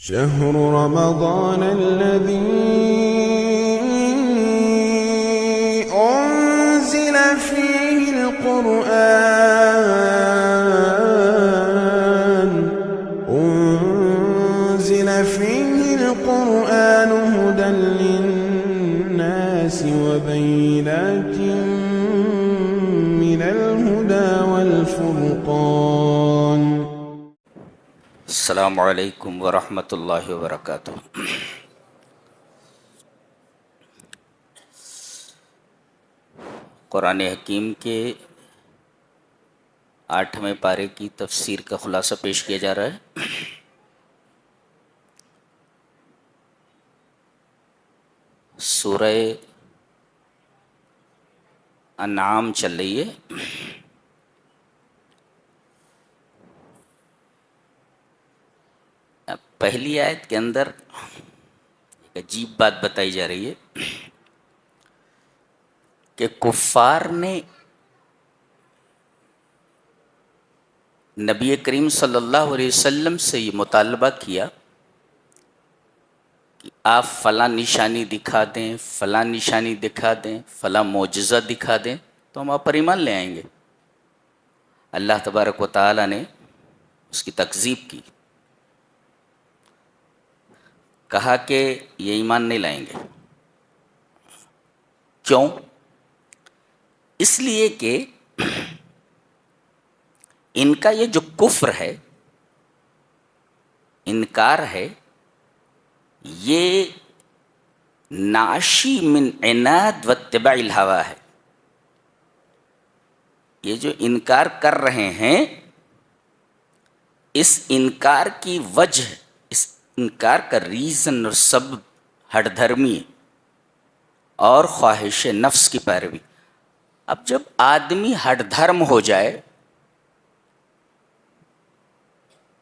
شهر رمضان الذي أنزل فيه القرآن هدى للناس وبينات من الهدى والفرقان. السلام علیکم ورحمۃ اللہ وبرکاتہ. قرآن حکیم کے 8ویں پارے کی تفسیر کا خلاصہ پیش کیا جا رہا ہے. سورہ انعام چل رہی ہے. پہلی آیت کے اندر ایک عجیب بات بتائی جا رہی ہے کہ کفار نے نبی کریم صلی اللہ علیہ وسلم سے یہ مطالبہ کیا کہ آپ فلاں نشانی دکھا دیں، فلاں نشانی دکھا دیں، فلاں معجزہ دکھا دیں تو ہم آپ پر ایمان لے آئیں گے. اللہ تبارک و تعالیٰ نے اس کی تکذیب کی، کہا کہ یہ ایمان نہیں لائیں گے. کیوں؟ اس لیے کہ ان کا یہ جو کفر ہے، انکار ہے، یہ ناشی من عناد و اتباع الہوا ہے. یہ جو انکار کر رہے ہیں، اس انکار کی وجہ، اس انکار کا ریزن اور سبب ہٹ دھرمی اور خواہش نفس کی پیروی. اب جب آدمی ہٹ دھرم ہو جائے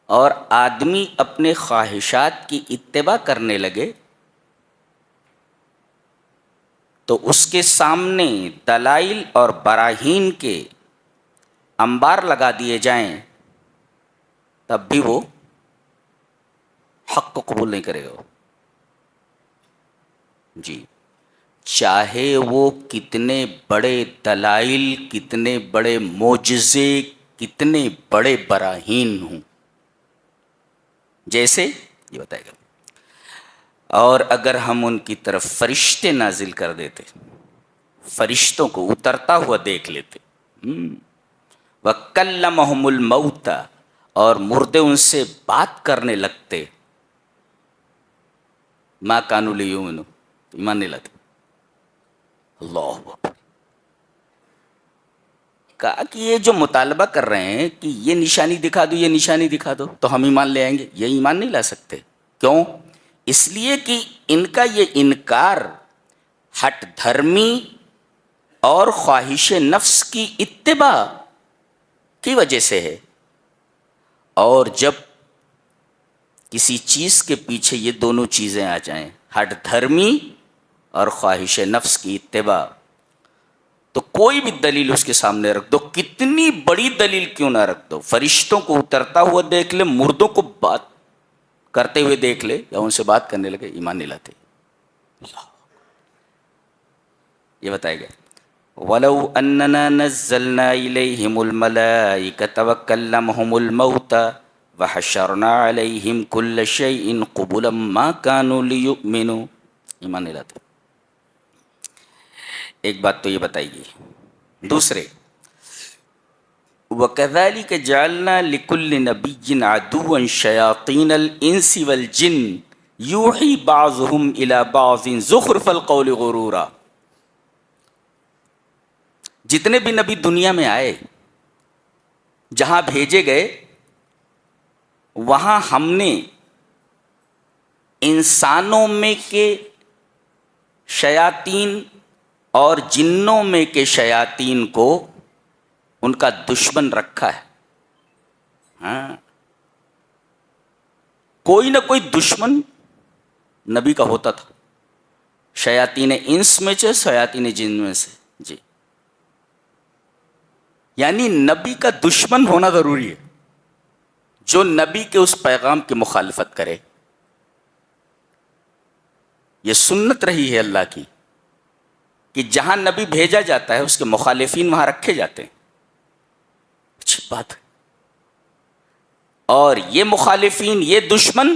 اور آدمی اپنے خواہشات کی اتباع کرنے لگے تو اس کے سامنے دلائل اور براہین کے انبار لگا دیے جائیں تب بھی وہ حق کو قبول نہیں کرے گا. جی، چاہے وہ کتنے بڑے دلائل، کتنے بڑے معجزے، کتنے بڑے براہین ہوں. جیسے یہ بتائے گا، اور اگر ہم ان کی طرف فرشتے نازل کر دیتے، فرشتوں کو اترتا ہوا دیکھ لیتے، وَكَلَّمَهُمُ الْمَوْتَى، اور مردے ان سے بات کرنے لگتے، مَا كَانُوا لِيُؤْمِنُوا، ایمان نہیں لاتے. اللہ اکبر. کہا کہ یہ جو مطالبہ کر رہے ہیں کہ یہ نشانی دکھا دو، یہ نشانی دکھا دو تو ہم ایمان لے آئیں گے، یہ ایمان نہیں لا سکتے. کیوں؟ اس لیے کہ ان کا یہ انکار ہٹ دھرمی اور خواہش نفس کی اتباع کی وجہ سے ہے. اور جب کسی چیز کے پیچھے یہ دونوں چیزیں آ جائیں، ہٹ دھرمی اور خواہش نفس کی اتباع، تو کوئی بھی دلیل اس کے سامنے رکھ دو، کتنی بڑی دلیل کیوں نہ رکھ دو، فرشتوں کو اترتا ہوا دیکھ لے، مردوں کو بات کرتے ہوئے دیکھ لے یا ان سے بات کرنے لگے، ایمان نہیں لاتے. یہ بتائے گا، وَلَوْ أَنَّنَا نَزَّلْنَا إِلَيْهِمُ الْمَلَائِكَةَ وَكَلَّمَهُمُ الْمَوْتَى وَحَشَرْنَا عَلَيْهِمْ كُلَّ شَيْءٍ قُبُلًا مَا كَانُوا لِيُؤْمِنُوا. ایمان نہیں لاتے. ایک بات تو یہ بتائی گئی. دوسرے، وَكَذَلِكَ جَعَلْنَا لِكُلِّ نَبِيٍّ عَدُوًّا شَيَاطِينَ الْإِنسِ وَالْجِنِّ يُوحِي بَعْضُهُمْ إِلَى بَعْضٍ زُخْرُفَ الْقَوْلِ غُرُورًا. جتنے بھی نبی دنیا میں آئے، جہاں بھیجے گئے، وہاں ہم نے انسانوں میں کے شیاطین اور جنوں میں کے شیاطین کو ان کا دشمن رکھا ہے. ہاں، کوئی نہ کوئی دشمن نبی کا ہوتا تھا، شیاطین انس میں سے، شیاطین جن میں سے. جی، یعنی نبی کا دشمن ہونا ضروری ہے جو نبی کے اس پیغام کی مخالفت کرے. یہ سنت رہی ہے اللہ کی کہ جہاں نبی بھیجا جاتا ہے اس کے مخالفین وہاں رکھے جاتے ہیں. اچھی بات ہے. اور یہ مخالفین، یہ دشمن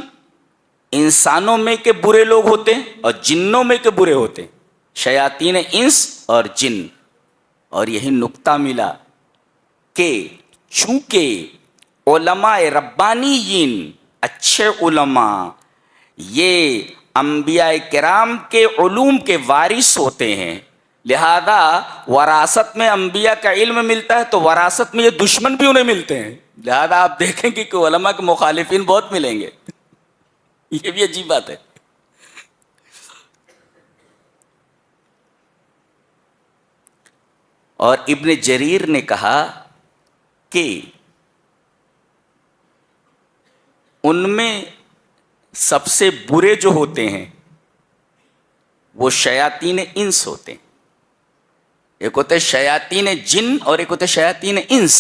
انسانوں میں کے برے لوگ ہوتے ہیں اور جنوں میں کے برے ہوتے ہیں، شیاطین انس اور جن. اور یہی نکتہ ملا کہ چونکہ علماء ربانیین، اچھے علماء، یہ انبیاء کرام کے علوم کے وارث ہوتے ہیں، لہذا وراثت میں انبیاء کا علم ملتا ہے تو وراثت میں یہ دشمن بھی انہیں ملتے ہیں. لہذا آپ دیکھیں گے کہ علماء کے مخالفین بہت ملیں گے. یہ بھی عجیب بات ہے. اور ابن جریر نے کہا کہ ان میں سب سے برے جو ہوتے ہیں وہ شیاطین انس ہوتے ہیں. ایک ہوتے ہیں شیاطین جن اور ایک ہوتے ہیں شیاطین انس.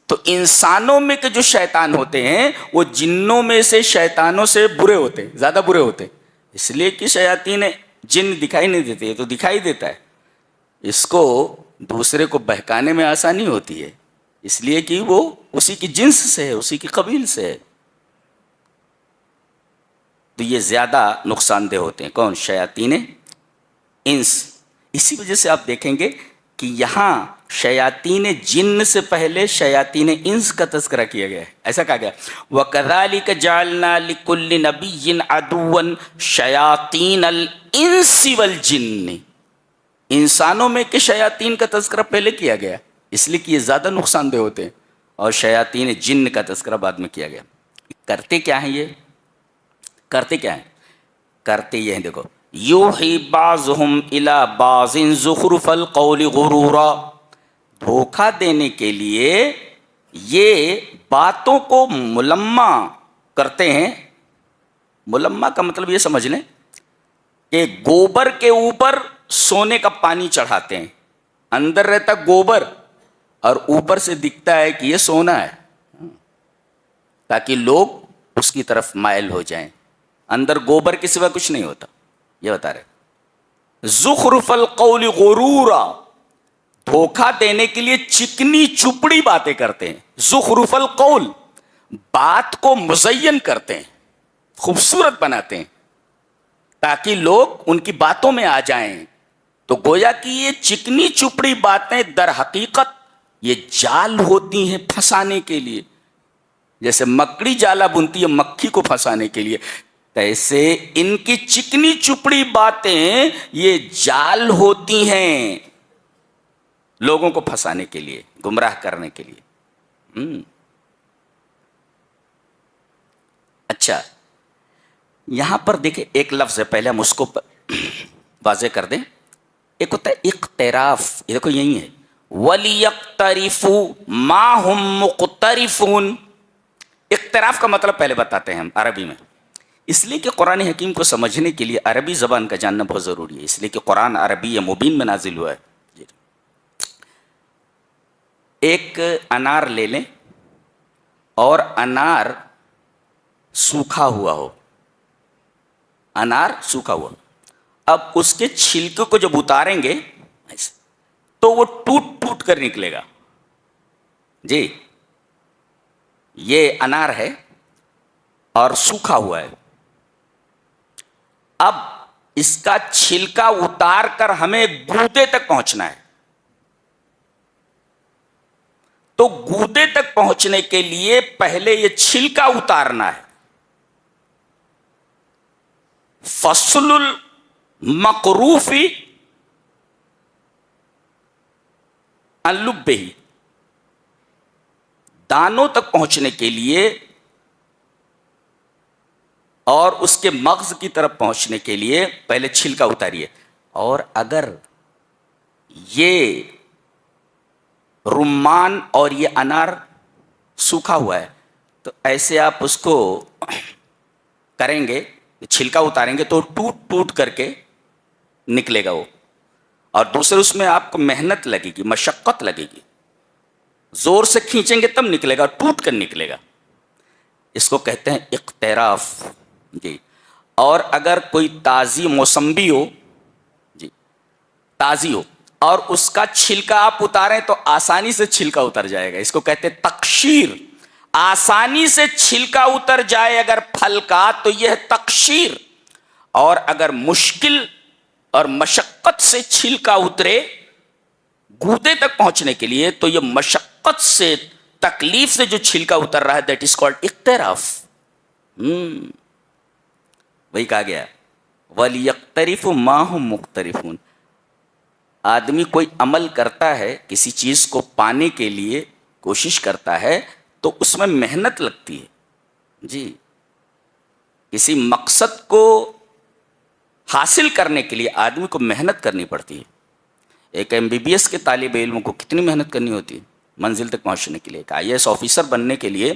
تو انسانوں میں کے جو شیطان ہوتے ہیں وہ جنوں میں سے شیطانوں سے برے ہوتے ہیں، زیادہ برے ہوتے ہیں. اس لیے کہ شیاطین جن دکھائی نہیں دیتے، تو دکھائی دیتا ہے. اس کو دوسرے کو بہکانے میں آسانی ہوتی ہے، اس لیے کہ وہ اسی کی جنس سے ہے، اسی کی قبیل سے ہے. تو یہ زیادہ نقصان دہ ہوتے ہیں. کون؟ شیاطین انس. اسی وجہ سے آپ دیکھیں گے کہ یہاں شیاطین جن سے پہلے شیاطین انس کا تذکرہ کیا گیا ہے. ایسا کہا گیا وَكَذَلِكَ جَعَلْنَا لِكُلِّ نَبِيٍّ عَدُوًّا شَيَاطِينَ الْإِنسِ وَالْجِنِّ. انسانوں میں کہ شیاطین کا تذکرہ پہلے کیا گیا اس لیے کہ یہ زیادہ نقصان دہ ہوتے ہیں، اور شیاطین جن کا تذکرہ بعد میں کیا گیا. کرتے کیا ہیں یہ؟ کرتے کیا ہیں؟ کرتے یہ ہیں، دیکھو، یوحی بعضهم الی بعض زخرف القول غرورا. دھوکہ دینے کے لیے یہ باتوں کو ملمہ کرتے ہیں. ملمہ کا مطلب یہ سمجھ لیں کہ گوبر کے اوپر سونے کا پانی چڑھاتے ہیں. اندر رہتا گوبر اور اوپر سے دکھتا ہے کہ یہ سونا ہے، تاکہ لوگ اس کی طرف مائل ہو جائیں. اندر گوبر کے سوا کچھ نہیں ہوتا. یہ بتا رہے زخرف القول غرورا. دھوکہ دینے کے لیے چکنی چپڑی باتیں کرتے ہیں. زخرف القول، بات کو مزین کرتے ہیں، خوبصورت بناتے ہیں تاکہ لوگ ان کی باتوں میں آ جائیں. تو گویا کہ یہ چکنی چپڑی باتیں در حقیقت یہ جال ہوتی ہیں پھنسانے کے لیے. جیسے مکڑی جالا بنتی ہے مکھی کو پھنسانے کے لیے، ایسے ان کی چکنی چپڑی باتیں یہ جال ہوتی ہیں لوگوں کو پھنسانے کے لیے، گمراہ کرنے کے لیے. اچھا، یہاں پر دیکھیں ایک لفظ ہے، پہلے ہم اس کو واضح کر دیں. ایک ہوتا ہے اقتراف. یہ دیکھو یہی ہے وَلِيَقْتَرِفُوا مَا هُمْ مُقْتَرِفُونَ. اقتراف کا مطلب پہلے بتاتے ہیں ہم عربی میں، اس لیے کہ قرآن حکیم کو سمجھنے کے لیے عربی زبان کا جاننا بہت ضروری ہے. اس لیے کہ قرآن عربی مبین میں نازل ہوا ہے. ایک انار لے لیں اور انار سوکھا ہوا ہو، انار سوکھا ہوا، اب اس کے چھلکے کو جب اتاریں گے تو وہ ٹوٹ ٹوٹ کر نکلے گا. جی، یہ انار ہے اور سوکھا ہوا ہے. اب اس کا چھلکا اتار کر ہمیں گودے تک پہنچنا ہے. تو گودے تک پہنچنے کے لیے پہلے یہ چھلکا اتارنا ہے. فصل المقروف عن لبہ، دانوں تک پہنچنے کے لیے اور اس کے مغز کی طرف پہنچنے کے لیے پہلے چھلکا اتاریے. اور اگر یہ رمان اور یہ انار سوکھا ہوا ہے تو ایسے آپ اس کو کریں گے، چھلکا اتاریں گے تو ٹوٹ ٹوٹ کر کے نکلے گا وہ. اور دوسرے اس میں آپ کو محنت لگے گی، مشقت لگے گی، زور سے کھینچیں گے تب نکلے گا، ٹوٹ کر نکلے گا. اس کو کہتے ہیں اقتراف. جی، اور اگر کوئی تازی موسمبی ہو، جی تازی ہو، اور اس کا چھلکا آپ اتاریں تو آسانی سے چھلکا اتر جائے گا، اس کو کہتے ہیں تقشیر. آسانی سے چھلکا اتر جائے اگر پھل کا تو یہ ہے تقشیر. اور اگر مشکل اور مشقت سے چھلکا اترے گودے تک پہنچنے کے لیے تو یہ مشقت سے، تکلیف سے جو چھلکا اتر رہا ہے، دیٹ از کالڈ اقتراف. وہی کہا گیا وَلْيَقْتَرِفُوا مَا هُمْ مُقْتَرِفُونَ. آدمی کوئی عمل کرتا ہے، کسی چیز کو پانے کے لیے کوشش کرتا ہے تو اس میں محنت لگتی ہے. جی کسی مقصد کو حاصل کرنے کے لیے آدمی کو محنت کرنی پڑتی ہے. ایک MBBS کے طالب علم کو کتنی محنت کرنی ہوتی ہے منزل تک پہنچنے کے لیے. ایک IAS آفیسر بننے کے لیے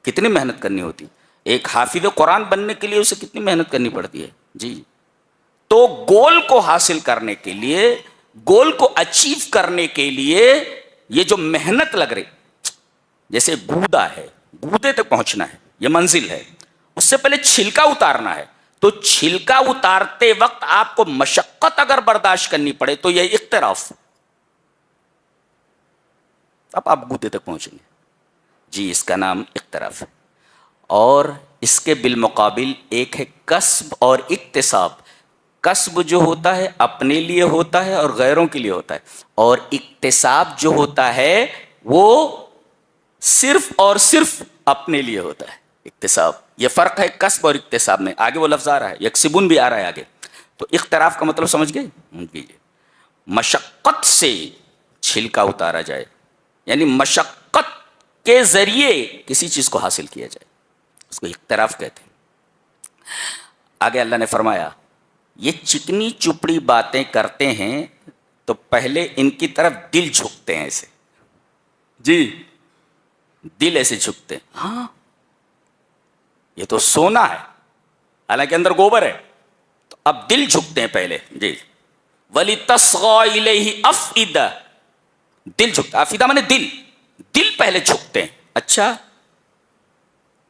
کتنی محنت کرنی ہوتی ہے. ایک حافظ قرآن بننے کے لیے اسے کتنی محنت کرنی پڑتی ہے. جی تو گول کو حاصل کرنے کے لیے، گول کو اچیو کرنے کے لیے یہ جو محنت لگ رہی، جیسے گودا ہے، گودے تک پہنچنا ہے، یہ منزل ہے، اس سے پہلے چھلکا اتارنا ہے. تو چھلکا اتارتے وقت آپ کو مشقت اگر برداشت کرنی پڑے تو یہ اقتراف، اب آپ گودے تک پہنچیں گے. جی اس کا نام اقتراف ہے. اور اس کے بالمقابل ایک ہے کسب اور اکتساب. کسب جو ہوتا ہے اپنے لیے ہوتا ہے اور غیروں کے لیے ہوتا ہے، اور اکتساب جو ہوتا ہے وہ صرف اور صرف اپنے لیے ہوتا ہے. اکتساب، یہ فرق ہے کسب اور اکتساب میں. آگے وہ لفظ آ رہا ہے، یکسبون بھی آ رہا ہے آگے. تو اختراف کا مطلب سمجھ گئے؟ مشقت سے چھلکا اتارا جائے، یعنی مشقت کے ذریعے کسی چیز کو حاصل کیا جائے، اس کو اختراف کہتے ہیں. آگے اللہ نے فرمایا یہ چکنی چپڑی باتیں کرتے ہیں تو پہلے ان کی طرف دل جھکتے ہیں ایسے. جی دل ایسے جھکتے ہیں، ہاں یہ تو سونا ہے حالانکہ اندر گوبر ہے. تو اب دل جھکتے ہیں پہلے. جی وَلِتَصْغَى إِلَيْهِ أَفْئِدَةٌ، دل جھکتا، افیدہ مانے دل، دل پہلے جھکتے ہیں. اچھا،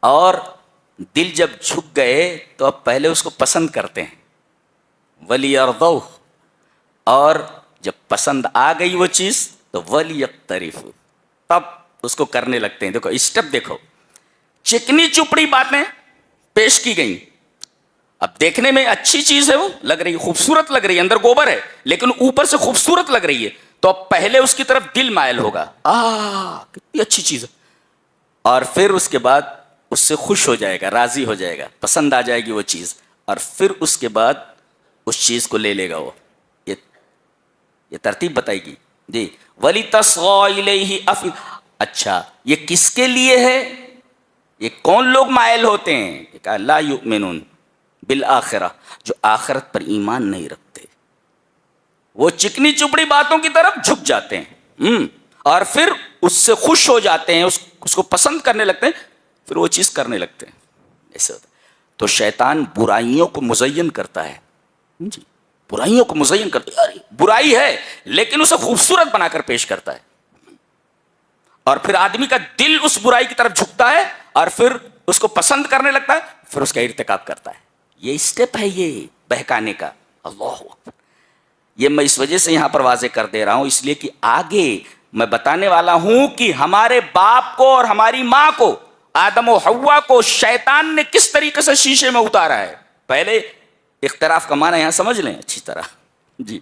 اور دل جب جھک گئے تو اب پہلے اس کو پسند کرتے ہیں. وَلِيَرْضَوْهُ، اور جب پسند آ گئی وہ چیز تو وَلِيَقْتَرِفُوا، تب اس کو کرنے لگتے ہیں. دیکھو اسٹیپ دیکھو، چکنی چپڑی باتیں پیش کی گئیں. اب دیکھنے میں اچھی چیز ہے، وہ لگ رہی ہے، خوبصورت لگ رہی ہے، اندر گوبر ہے لیکن اوپر سے خوبصورت لگ رہی ہے، تو اب پہلے اس کی طرف دل مائل ہوگا، کتنی اچھی چیز ہے. اور پھر اس کے بعد اس سے خوش ہو جائے گا، راضی ہو جائے گا، پسند آ جائے گی وہ چیز، اور پھر اس کے بعد اس چیز کو لے لے گا وہ. یہ ترتیب بتائے گی. جی وَلِتَصْغَى إِلَيْهِ أَفْئِدَةٌ. اچھا یہ کس کے لیے ہے؟ یہ کون لوگ مائل ہوتے ہیں؟ لا یؤمنون بالآخرہ، جو آخرت پر ایمان نہیں رکھتے، وہ چکنی چپڑی باتوں کی طرف جھک جاتے ہیں اور پھر اس سے خوش ہو جاتے ہیں، اس کو پسند کرنے لگتے ہیں، پھر وہ چیز کرنے لگتے ہیں. ایسے ہوتا ہے. تو شیطان برائیوں کو مزین کرتا ہے. جی برائیوں کو مزین کرتا ہے، برائی ہے لیکن اسے خوبصورت بنا کر پیش کرتا ہے، اور پھر آدمی کا دل اس برائی کی طرف جھکتا ہے اور پھر اس کو پسند کرنے لگتا ہے، پھر اس کا ارتکاب کرتا ہے. یہ اسٹیپ ہے یہ بہکانے کا. اللہ اکبر. یہ میں اس وجہ سے یہاں پر واضح کر دے رہا ہوں، اس لیے کہ آگے میں بتانے والا ہوں کہ ہمارے باپ کو اور ہماری ماں کو، آدم و حوا کو شیطان نے کس طریقے سے شیشے میں اتارا ہے. پہلے اختراف کا معنی یہاں سمجھ لیں اچھی طرح. جی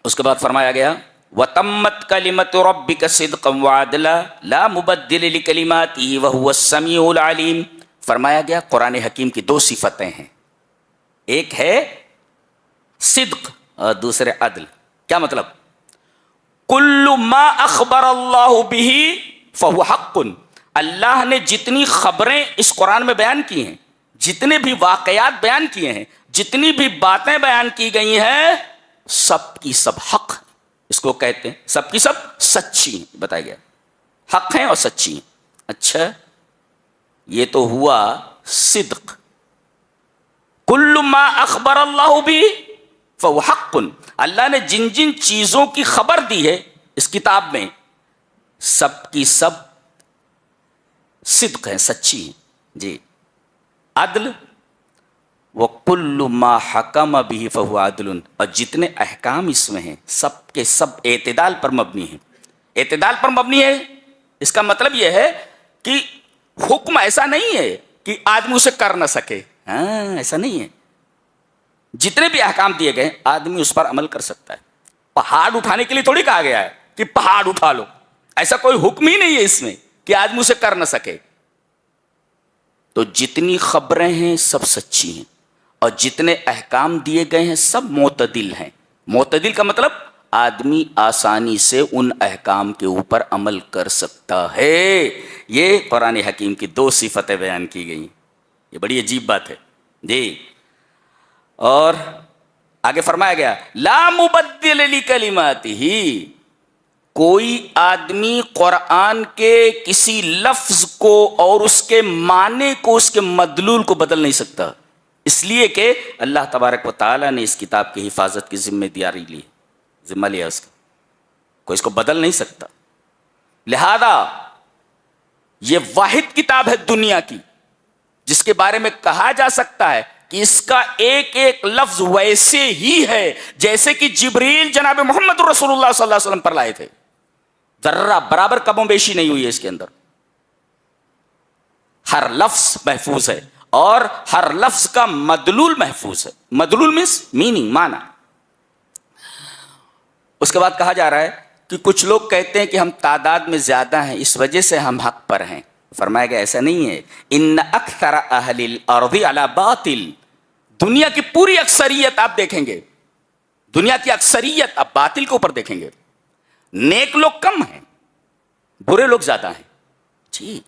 اس کے بعد فرمایا گیا وَتَمَّتْ كَلِمَةُ رَبِّكَ صِدْقًا وَعَدْلًا لَا مُبَدِّلَ لِكَلِمَاتِهِ وَهُوَ السَّمِيعُ الْعَلِيمُ. فرمایا گیا قرآن حکیم کی دو صفتیں ہیں، ایک ہے صدق اور دوسرے عدل. کیا مطلب؟ کل ما اخبر اللہ بہ فہو حق. اللہ نے جتنی خبریں اس قرآن میں بیان کی ہیں، جتنے بھی واقعات بیان کیے ہیں، جتنی بھی باتیں بیان کی گئی ہیں، سب کی سب حق. اس کو کہتے ہیں سب کی سب سچی ہیں. بتایا گیا حق ہیں اور سچی ہیں. اچھا یہ تو ہوا صدق. کل ما اخبر اللہ بھی فہو حق. اللہ نے جن جن چیزوں کی خبر دی ہے اس کتاب میں، سب کی سب صدق ہیں، سچی ہیں. جی عدل وَكُلُّ مَا حَكَمَ بِهِ فَهُوَ عَدْلٌ، اور جتنے احکام اس میں ہیں سب کے سب اعتدال پر مبنی ہیں. اعتدال پر مبنی ہے اس کا مطلب یہ ہے کہ حکم ایسا نہیں ہے کہ آدمی اسے کر نہ سکے. ہاں ایسا نہیں ہے. جتنے بھی احکام دیے گئے آدمی اس پر عمل کر سکتا ہے. پہاڑ اٹھانے کے لیے تھوڑی کہا گیا ہے کہ پہاڑ اٹھا لو. ایسا کوئی حکم ہی نہیں ہے اس میں کہ آدمی اسے کر نہ سکے. تو جتنی خبریں ہیں سب سچی ہیں اور جتنے احکام دیے گئے ہیں سب معتدل ہیں. معتدل کا مطلب آدمی آسانی سے ان احکام کے اوپر عمل کر سکتا ہے. یہ قرآن حکیم کی 2 صفتیں بیان کی گئی. یہ بڑی عجیب بات ہے جی. اور آگے فرمایا گیا لا مبدل لکلماتہ، کوئی آدمی قرآن کے کسی لفظ کو اور اس کے معنی کو، اس کے مدلول کو بدل نہیں سکتا، اس لیے کہ اللہ تبارک و تعالیٰ نے اس کتاب کی حفاظت کی ذمہ لیا اس کا. کوئی اس کو بدل نہیں سکتا. لہذا یہ واحد کتاب ہے دنیا کی جس کے بارے میں کہا جا سکتا ہے کہ اس کا ایک ایک لفظ ویسے ہی ہے جیسے کہ جبریل جناب محمد رسول اللہ صلی اللہ علیہ وسلم پر لائے تھے. ذرہ برابر کم و بیشی نہیں ہوئی ہے اس کے اندر. ہر لفظ محفوظ ہے اور ہر لفظ کا مدلول محفوظ ہے. مدلول مینس میننگ، معنی. اس کے بعد کہا جا رہا ہے کہ کچھ لوگ کہتے ہیں کہ ہم تعداد میں زیادہ ہیں اس وجہ سے ہم حق پر ہیں. فرمایا گیا ایسا نہیں ہے. ان اکثر اہل الارض علی باطل، دنیا کی پوری اکثریت آپ دیکھیں گے، دنیا کی اکثریت آپ باطل کے اوپر دیکھیں گے. نیک لوگ کم ہیں، برے لوگ زیادہ ہیں جی.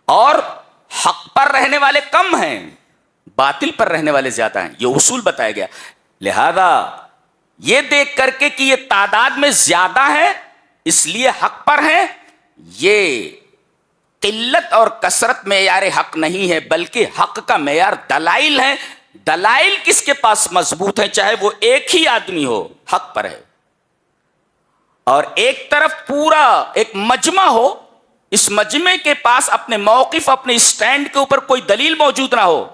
اور حق پر رہنے والے کم ہیں، باطل پر رہنے والے زیادہ ہیں. یہ اصول بتایا گیا. لہذا یہ دیکھ کر کے کہ یہ تعداد میں زیادہ ہے اس لیے حق پر ہیں، یہ قلت اور کثرت معیار حق نہیں ہے، بلکہ حق کا معیار دلائل ہے. دلائل کس کے پاس مضبوط ہیں، چاہے وہ ایک ہی آدمی ہو حق پر ہے، اور ایک طرف پورا ایک مجمع ہو، اس مجمع کے پاس اپنے موقف، اپنے اسٹینڈ کے اوپر کوئی دلیل موجود نہ ہو،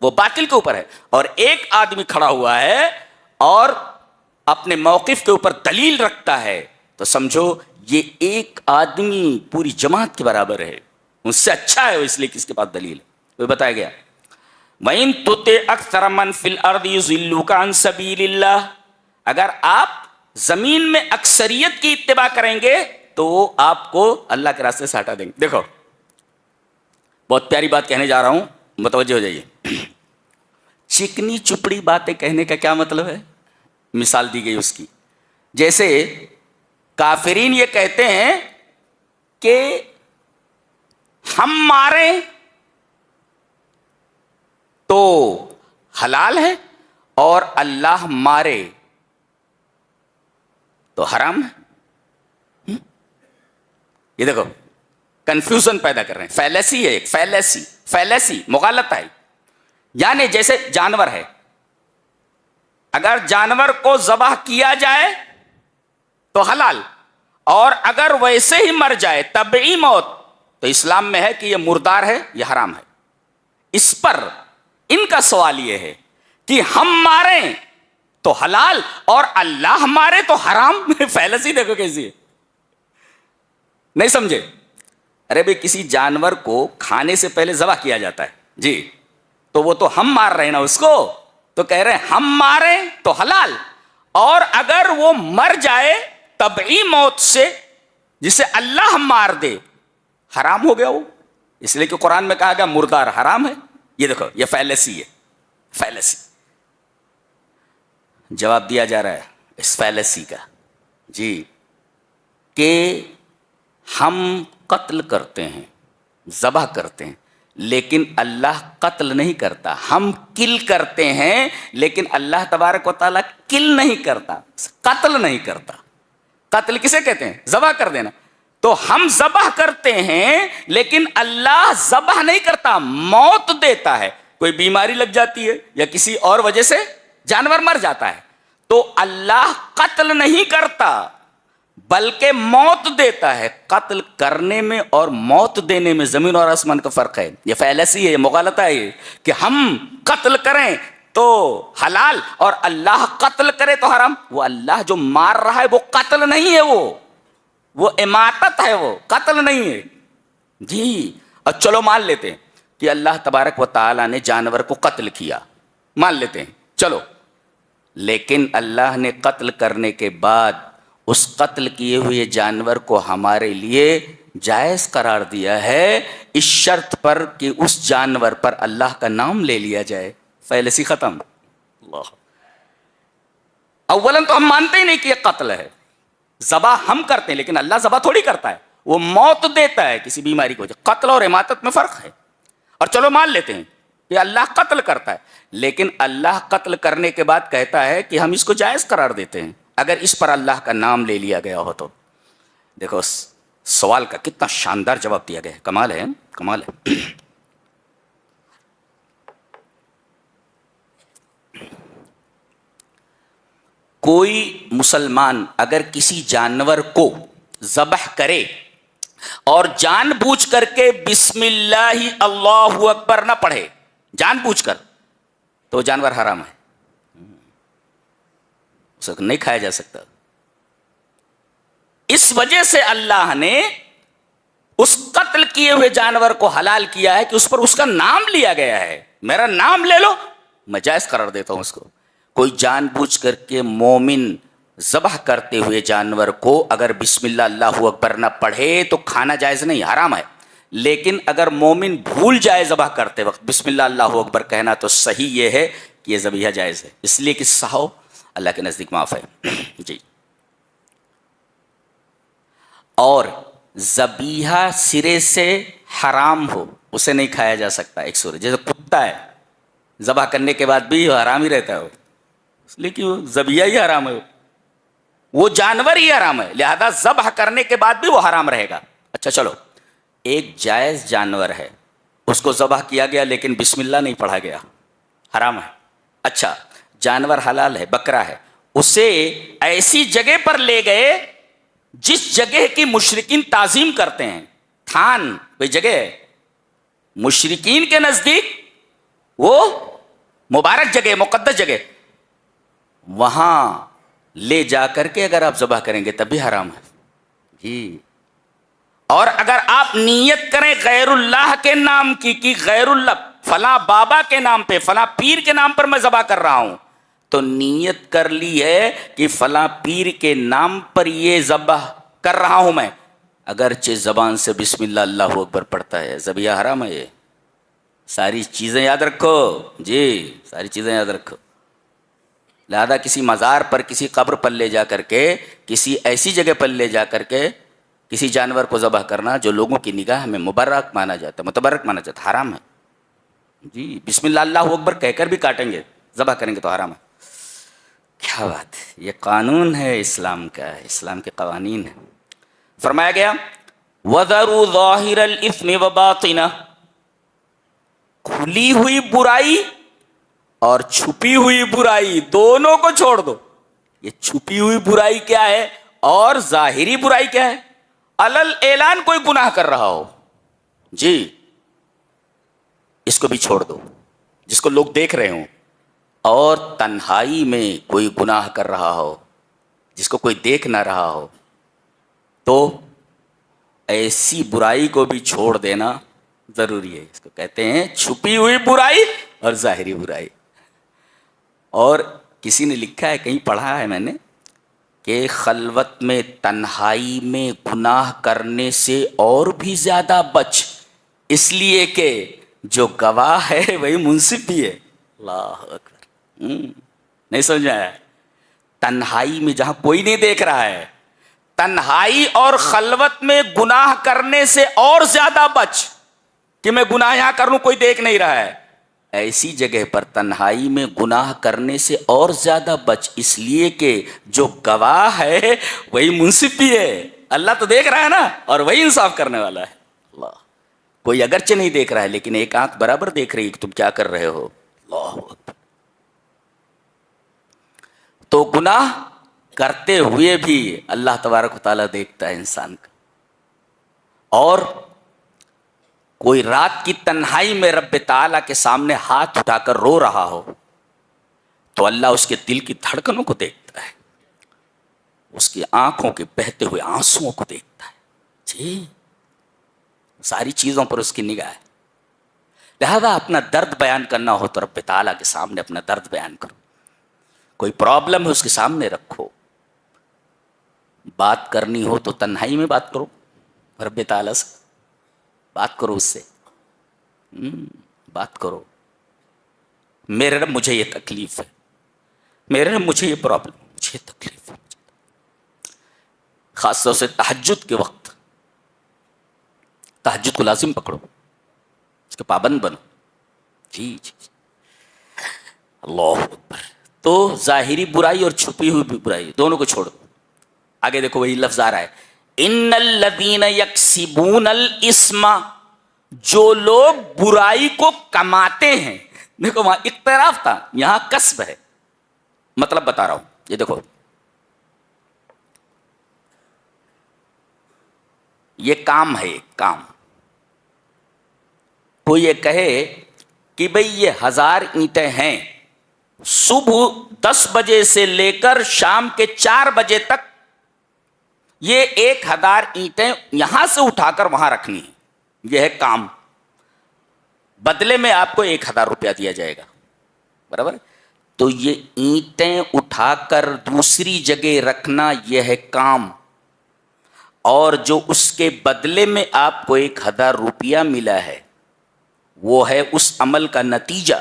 وہ باطل کے اوپر ہے. اور ایک آدمی کھڑا ہوا ہے اور اپنے موقف کے اوپر دلیل رکھتا ہے، تو سمجھو یہ ایک آدمی پوری جماعت کے برابر ہے، اس سے اچھا ہے اس لیے کہ اس کے پاس دلیل ہے. وہ بتایا گیا وَإِن تُطِعْ أَكْثَرَ مَنْ فِي الْأَرْضِ يُضِلُّوكَ عَنْ سَبِيلِ اللَّهِ، اگر آپ زمین میں اکثریت کی اتباع کریں گے تو وہ آپ کو اللہ کے راستے سے ہٹا دیں گے. دیکھو بہت پیاری بات کہنے جا رہا ہوں، متوجہ ہو جائیے. چکنی چپڑی باتیں کہنے کا کیا مطلب ہے؟ مثال دی گئی اس کی. جیسے کافرین یہ کہتے ہیں کہ ہم ماریں تو حلال ہے اور اللہ مارے تو حرام ہے. یہ دیکھو کنفیوژن پیدا کر رہے ہیں. فیلیسی ہے ایک، فیلیسی مغالطہ ہے. یعنی جیسے جانور ہے، اگر جانور کو ذبح کیا جائے تو حلال، اور اگر ویسے ہی مر جائے طبعی موت تو اسلام میں ہے کہ یہ مردار ہے، یہ حرام ہے. اس پر ان کا سوال یہ ہے کہ ہم ماریں تو حلال اور اللہ مارے تو حرام. فیلیسی دیکھو کیسی ہے، نہیں سمجھے؟ ارے بھائی کسی جانور کو کھانے سے پہلے ذبح کیا جاتا ہے جی، تو وہ تو ہم مار رہے ہیں نا اس کو، تو کہہ رہے ہیں ہم ماریں تو حلال، اور اگر وہ مر جائے طبعی موت سے جسے اللہ مار دے حرام ہو گیا وہ، اس لیے کہ قرآن میں کہا گیا مردار حرام ہے. یہ دیکھو یہ فیلیسی ہے. فیلیسی جواب دیا جا رہا ہے اس فیلیسی کا جی کہ ہم قتل کرتے ہیں، ذبح کرتے ہیں، لیکن اللہ قتل نہیں کرتا. ہم کل کرتے ہیں لیکن اللہ تبارک و تعالیٰ کل نہیں کرتا، قتل نہیں کرتا. قتل کسے کہتے ہیں؟ ذبح کر دینا. تو ہم ذبح کرتے ہیں لیکن اللہ ذبح نہیں کرتا، موت دیتا ہے. کوئی بیماری لگ جاتی ہے یا کسی اور وجہ سے جانور مر جاتا ہے تو اللہ قتل نہیں کرتا، بلکہ موت دیتا ہے. قتل کرنے میں اور موت دینے میں زمین اور آسمان کا فرق ہے. یہ فیلسی ہے، یہ مغالطہ ہے یہ کہ ہم قتل کریں تو حلال اور اللہ قتل کرے تو حرام. وہ اللہ جو مار رہا ہے وہ قتل نہیں ہے، وہ اماتت ہے، وہ قتل نہیں ہے. جی اور چلو مان لیتے ہیں کہ اللہ تبارک و تعالیٰ نے جانور کو قتل کیا، مان لیتے ہیں چلو، لیکن اللہ نے قتل کرنے کے بعد اس قتل کیے ہوئے جانور کو ہمارے لیے جائز قرار دیا ہے اس شرط پر کہ اس جانور پر اللہ کا نام لے لیا جائے. فیلسی ختم. اللہ اولاً تو ہم مانتے ہی نہیں کہ یہ قتل ہے، ذبح ہم کرتے ہیں لیکن اللہ ذبح تھوڑی کرتا ہے، وہ موت دیتا ہے کسی بیماری کو. قتل اور اماتت میں فرق ہے. اور چلو مان لیتے ہیں کہ اللہ قتل کرتا ہے، لیکن اللہ قتل کرنے کے بعد کہتا ہے کہ ہم اس کو جائز قرار دیتے ہیں اگر اس پر اللہ کا نام لے لیا گیا ہو تو. دیکھو سوال کا کتنا شاندار جواب دیا گیا ہے. کمال ہے، کمال ہے. کوئی مسلمان اگر کسی جانور کو ذبح کرے اور جان بوجھ کر کے بسم اللہ اللہ اکبر نہ پڑھے، جان بوجھ کر، تو جانور حرام ہے، اسے نہیں کھایا جا سکتا. اس وجہ سے اللہ نے اس قتل کیے ہوئے جانور کو حلال کیا ہے کہ اس پر اس کا نام لیا گیا ہے. میرا نام لے لو، میں جائز قرار دیتا ہوں اس کو. کوئی جان بوجھ کر کے مومن ذبح کرتے ہوئے جانور کو اگر بسم اللہ اللہ اکبر نہ پڑھے تو کھانا جائز نہیں، حرام ہے. لیکن اگر مومن بھول جائے ذبح کرتے وقت بسم اللہ اللہ اکبر کہنا تو صحیح یہ ہے کہ یہ ذبیحہ جائز ہے، اس لیے کہ سہو اللہ کے نزدیک معاف ہے. جی. اور ذبیحہ سرے سے حرام ہو اسے نہیں کھایا جا سکتا. ایک صورت جیسے کتا ہے، ذبح کرنے کے بعد بھی حرام ہی رہتا ہے وہ، اس لیے کہ وہ ذبیحہ ہی حرام ہے، وہ جانور ہی حرام ہے، لہذا ذبح کرنے کے بعد بھی وہ حرام رہے گا. اچھا چلو، ایک جائز جانور ہے، اس کو ذبح کیا گیا لیکن بسم اللہ نہیں پڑھا گیا، حرام ہے. اچھا جانور حلال ہے، بکرا ہے، اسے ایسی جگہ پر لے گئے جس جگہ کی مشرکین تعظیم کرتے ہیں. تھان کوئی جگہ ہے مشرکین کے نزدیک، وہ مبارک جگہ، مقدس جگہ، وہاں لے جا کر کے اگر آپ ذبح کریں گے تب بھی حرام ہے. جی. اور اگر آپ نیت کریں غیر اللہ کے نام کی کہ غیر اللہ فلاں بابا کے نام پہ، فلاں پیر کے نام پر میں ذبح کر رہا ہوں، تو نیت کر لی ہے کہ فلاں پیر کے نام پر یہ ذبح کر رہا ہوں میں، اگرچہ زبان سے بسم اللہ اللہ اکبر پڑھتا ہے، ذبیحہ حرام ہے. یہ ساری چیزیں یاد رکھو. جی ساری چیزیں یاد رکھو. لہذا کسی مزار پر، کسی قبر پر لے جا کر کے، کسی ایسی جگہ پر لے جا کر کے کسی جانور کو ذبح کرنا جو لوگوں کی نگاہ میں مبارک مانا جاتا ہے، متبرک مانا جاتا ہے، حرام ہے. جی بسم اللہ اللہ اکبر کہہ کر بھی کاٹیں گے، ذبح کریں گے تو حرام ہے. کیا بات ہے، یہ قانون ہے اسلام کا، اسلام کے قوانین ہیں. فرمایا گیا وَذَرُوا ظَاهِرَ الْإِثْمِ وَبَاطِنَهُ، کھلی ہوئی برائی اور چھپی ہوئی برائی دونوں کو چھوڑ دو. یہ چھپی ہوئی برائی کیا ہے اور ظاہری برائی کیا ہے؟ علل اعلان کوئی گناہ کر رہا ہو، جی اس کو بھی چھوڑ دو، جس کو لوگ دیکھ رہے ہوں. اور تنہائی میں کوئی گناہ کر رہا ہو جس کو کوئی دیکھ نہ رہا ہو، تو ایسی برائی کو بھی چھوڑ دینا ضروری ہے. اس کو کہتے ہیں چھپی ہوئی برائی اور ظاہری برائی. اور کسی نے لکھا ہے، کہیں پڑھا ہے میں نے، کہ خلوت میں تنہائی میں گناہ کرنے سے اور بھی زیادہ بچ، اس لیے کہ جو گواہ ہے وہی منصف بھی ہے. اللہ اکبر. نہیں سمجھا ہے؟ تنہائی میں جہاں کوئی نہیں دیکھ رہا ہے، تنہائی اور خلوت میں گناہ کرنے سے اور زیادہ بچ، کہ میں گناہ یہاں کر لوں کوئی دیکھ نہیں رہا ہے، ایسی جگہ پر تنہائی میں گناہ کرنے سے اور زیادہ بچ، اس لیے کہ جو گواہ ہے وہی منصف بھی ہے. اللہ تو دیکھ رہا ہے نا، اور وہی انصاف کرنے والا ہے. اللہ، کوئی اگرچہ نہیں دیکھ رہا ہے لیکن ایک آنکھ برابر دیکھ رہی ہے کہ تم کیا کر رہے ہو. اللہ اکبر. تو گناہ کرتے ہوئے بھی اللہ تبارک و تعالیٰ دیکھتا ہے انسان کا. اور کوئی رات کی تنہائی میں رب تعالیٰ کے سامنے ہاتھ اٹھا کر رو رہا ہو تو اللہ اس کے دل کی دھڑکنوں کو دیکھتا ہے, اس کی آنکھوں کے بہتے ہوئے آنسوؤں کو دیکھتا ہے. جی ساری چیزوں پر اس کی نگاہ ہے. لہذا اپنا درد بیان کرنا ہو تو رب تعالیٰ کے سامنے اپنا درد بیان کرو. کوئی پرابلم ہے اس کے سامنے رکھو. بات کرنی ہو تو تنہائی میں بات کرو, رب تعالیٰ سے بات کرو, اس سے بات کرو. میرے رب مجھے یہ تکلیف ہے, میرے رب مجھے یہ پرابلم, مجھے یہ تکلیف ہے. خاص طور سے تہجد کے وقت تہجد کو لازم پکڑو, اس کے پابند بنو. جی جی اللہ اکبر. تو ظاہری برائی اور چھپی ہوئی برائی دونوں کو چھوڑو. آگے دیکھو وہی لفظ آ رہا ہے, ان الذین یکسبون الاسم, جو لوگ برائی کو کماتے ہیں. دیکھو وہاں اقتراف تھا, یہاں کسب ہے. مطلب بتا رہا ہوں, یہ دیکھو یہ کام ہے, کام. کوئی یہ کہے کہ بھئی یہ 1000 اینٹیں ہیں, صبح 10 بجے سے لے کر شام کے 4 بجے تک یہ 1000 اینٹیں یہاں سے اٹھا کر وہاں رکھنی ہے, یہ ہے کام. بدلے میں آپ کو 1000 روپیہ دیا جائے گا, برابر. تو یہ اینٹیں اٹھا کر دوسری جگہ رکھنا یہ ہے کام, اور جو اس کے بدلے میں آپ کو 1000 روپیہ ملا ہے وہ ہے اس عمل کا نتیجہ.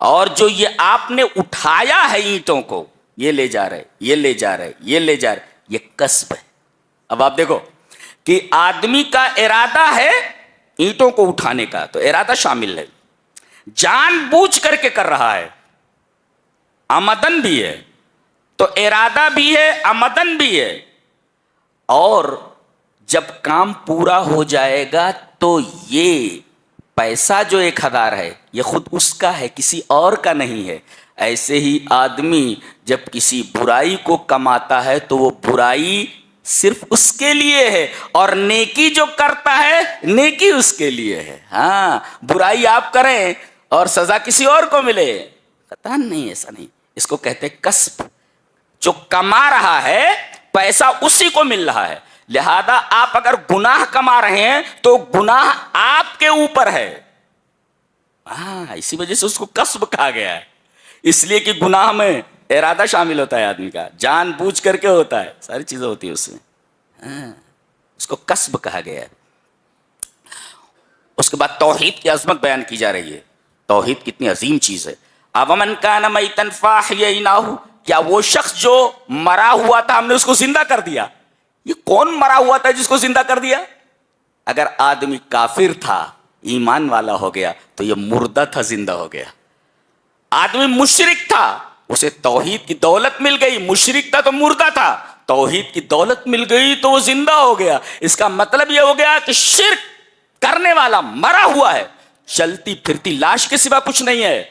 اور جو یہ آپ نے اٹھایا ہے اینٹوں کو, یہ لے جا رہے, یہ لے جا رہے, یہ لے جا رہے, یہ کسب ہے. اب آپ دیکھو کہ آدمی کا ارادہ ہے اینٹوں کو اٹھانے کا, تو ارادہ شامل ہے, جان بوجھ کر کے کر رہا ہے, آمدن بھی ہے, تو ارادہ بھی ہے, آمدن بھی ہے. اور جب کام پورا ہو جائے گا تو یہ پیسہ جو 1000 ہے یہ خود اس کا ہے, کسی اور کا نہیں ہے. ایسے ہی آدمی جب کسی برائی کو کماتا ہے تو وہ برائی صرف اس کے لیے ہے, اور نیکی جو کرتا ہے نیکی اس کے لیے ہے. ہاں, برائی آپ کریں اور سزا کسی اور کو ملے, قطعاً نہیں, ایسا نہیں. اس کو کہتے ہیں کسب. جو کما رہا ہے پیسہ اسی کو مل رہا ہے. لہذا آپ اگر گناہ کما رہے ہیں تو گناہ آپ کے اوپر ہے. ہاں, اسی وجہ سے اس کو کسب کہا گیا ہے, اس لیے کہ گناہ میں ارادہ شامل ہوتا ہے آدمی کا, جان بوجھ کر کے ہوتا ہے, ساری چیزیں ہوتی ہیں اس میں. ہاں, اس کو کسب کہا گیا ہے. اس کے بعد توحید کی عظمت بیان کی جا رہی ہے. توحید کتنی عظیم چیز ہے. اومن کان میتا فاحییناہ, کیا وہ شخص جو مرا ہوا تھا ہم نے اس کو زندہ کر دیا. یہ کون مرا ہوا تھا جس کو زندہ کر دیا؟ اگر آدمی کافر تھا ایمان والا ہو گیا تو یہ مردہ تھا, زندہ ہو گیا. آدمی مشرک تھا اسے توحید کی دولت مل گئی, مشرک تھا تو مردہ تھا, توحید کی دولت مل گئی تو وہ زندہ ہو گیا. اس کا مطلب یہ ہو گیا کہ شرک کرنے والا مرا ہوا ہے, چلتی پھرتی لاش کے سوا کچھ نہیں ہے,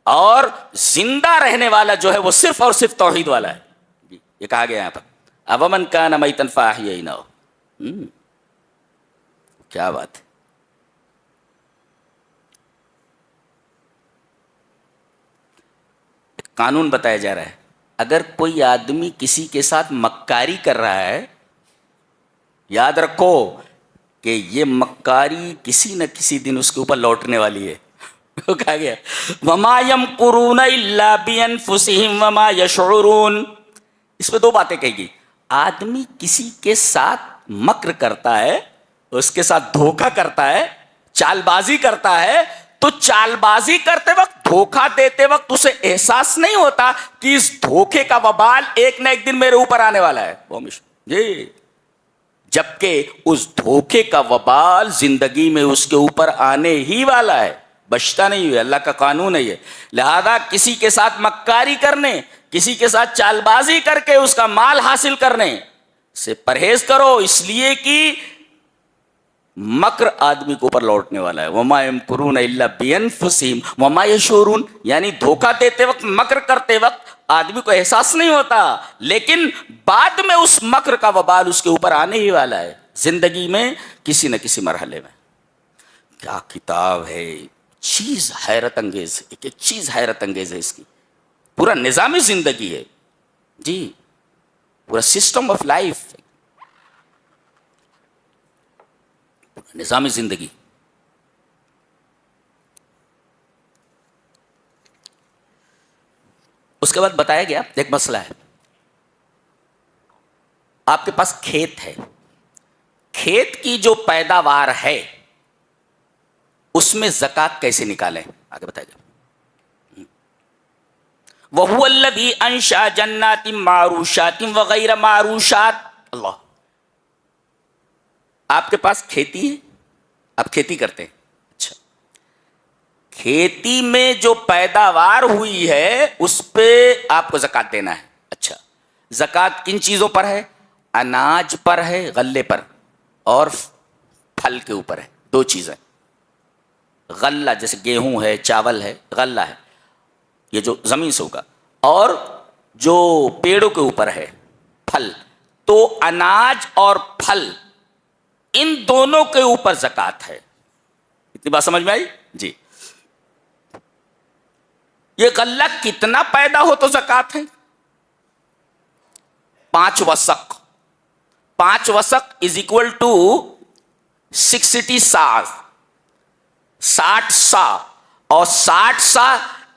اور زندہ رہنے والا جو ہے وہ صرف اور صرف توحید والا ہے. یہ کہا گیا یہاں پر, اومن کان میتا فاحییناہ. کیا بات ہے. قانون بتایا جا رہا ہے, اگر کوئی آدمی کسی کے ساتھ مکاری کر رہا ہے, یاد رکھو کہ یہ مکاری کسی نہ کسی دن اس کے اوپر لوٹنے والی ہے. کہا گیا وما یمکرون الا بانفسہم وما یشعرون. اس میں 2 باتیں کہی گئی. آدمی کسی کے ساتھ مکر کرتا ہے, اس کے ساتھ دھوکہ کرتا ہے, چال بازی کرتا ہے, تو چال بازی کرتے وقت, دھوکہ دیتے وقت اسے احساس نہیں ہوتا کہ اس دھوکے کا وبال ایک نہ ایک دن میرے اوپر آنے والا ہے. جی, جبکہ اس دھوکے کا وبال زندگی میں اس کے اوپر آنے ہی والا ہے, بچتا نہیں ہے. اللہ کا قانون ہے یہ. لہذا کسی کے ساتھ مکاری کرنے, کسی کے ساتھ چال بازی کر کے اس کا مال حاصل کرنے سے پرہیز کرو, اس لیے کہ مکر آدمی کے اوپر لوٹنے والا ہے. وما یمکرون الا بانفسہم وما یشعرون, یعنی دھوکہ دیتے وقت, مکر کرتے وقت آدمی کو احساس نہیں ہوتا، لیکن بعد میں اس مکر کا وبال اس کے اوپر آنے ہی والا ہے زندگی میں کسی نہ کسی مرحلے میں۔ کیا کتاب ہے، چیز حیرت انگیز ہے، ایک چیز حیرت انگیز ہے اس کی، پورا نظام زندگی ہے جی، پورا سسٹم آف لائف، نظام زندگی۔ اس کے بعد بتایا گیا ایک مسئلہ ہے، آپ کے پاس کھیت ہے، کھیت کی جو پیداوار ہے اس میں زکوٰۃ کیسے نکالیں، آگے بتایا گیا۔ وَهُوَ الَّذِي أَنشَأَ جَنَّاتٍ مَّعْرُوشَاتٍ وَغَيْرَ مَعْرُوشَاتٍ۔ اللہ، آپ کے پاس کھیتی ہے، آپ کھیتی کرتے ہیں، اچھا، کھیتی میں جو پیداوار ہوئی ہے اس پہ آپ کو زکوٰۃ دینا ہے۔ اچھا، زکوٰۃ کن چیزوں پر ہے؟ اناج پر ہے، غلے پر، اور پھل کے اوپر ہے، دو چیزیں۔ غلہ جیسے گیہوں ہے، چاول ہے، غلہ ہے یہ جو زمین سے ہوگا، اور جو پیڑوں کے اوپر ہے پھل، تو اناج اور پھل ان دونوں کے اوپر زکوٰۃ ہے۔ اتنی بات سمجھ میں آئی جی؟ یہ غلہ کتنا پیدا ہو تو زکوٰۃ ہے؟ 5 وسق، 5 وسق از اکول ٹو 60 سا، 60 سا، اور 60 سا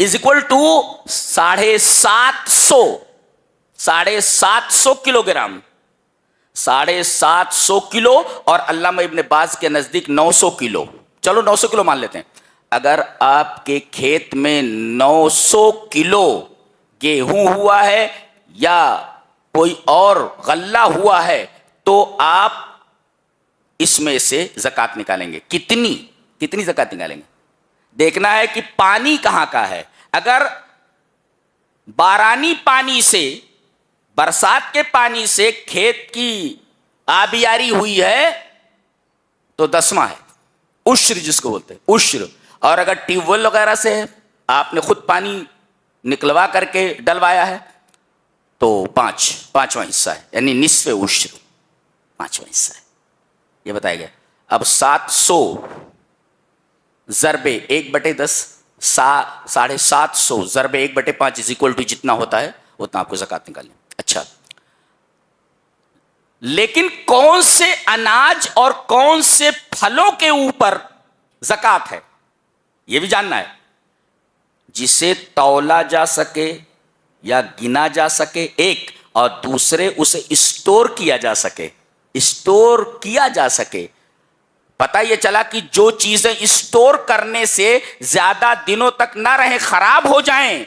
is equal to 750، 750 kilogram, 750 kilo, اور علامہ ابن باز کے نزدیک 900 کلو، چلو 900 کلو مان لیتے ہیں۔ اگر آپ کے کھیت میں 900 کلو گیہوں ہوا ہے یا کوئی اور غلہ ہوا ہے تو آپ اس میں سے زکوٰۃ نکالیں گے۔ کتنی زکوٰۃ نکالیں گے؟ دیکھنا ہے کہ پانی کہاں کا ہے۔ اگر بارانی پانی سے، برسات کے پانی سے کھیت کی آبیاری ہوئی ہے تو 10واں ہے، عشر جس کو بولتے ہیں، عشر۔ اور اگر ٹیوب ویل وغیرہ سے ہے، آپ نے خود پانی نکلوا کر کے ڈلوایا ہے تو 5واں حصہ ہے، یعنی نصف عشر، 5واں حصہ ہے، یہ بتایا گیا۔ اب 700 ضرب 1/10، 750 ضرب 1/5 از اکول ٹو جتنا ہوتا ہے اتنا آپ کو زکوٰۃ نکالنی۔ اچھا، لیکن کون سے اناج اور کون سے پھلوں کے اوپر زکوٰۃ ہے یہ بھی جاننا ہے، جسے تولا جا سکے یا گنا جا سکے ایک، اور دوسرے اسے اسٹور کیا جا سکے، اسٹور کیا جا سکے۔ پتہ یہ چلا کہ جو چیزیں اسٹور کرنے سے زیادہ دنوں تک نہ رہیں، خراب ہو جائیں،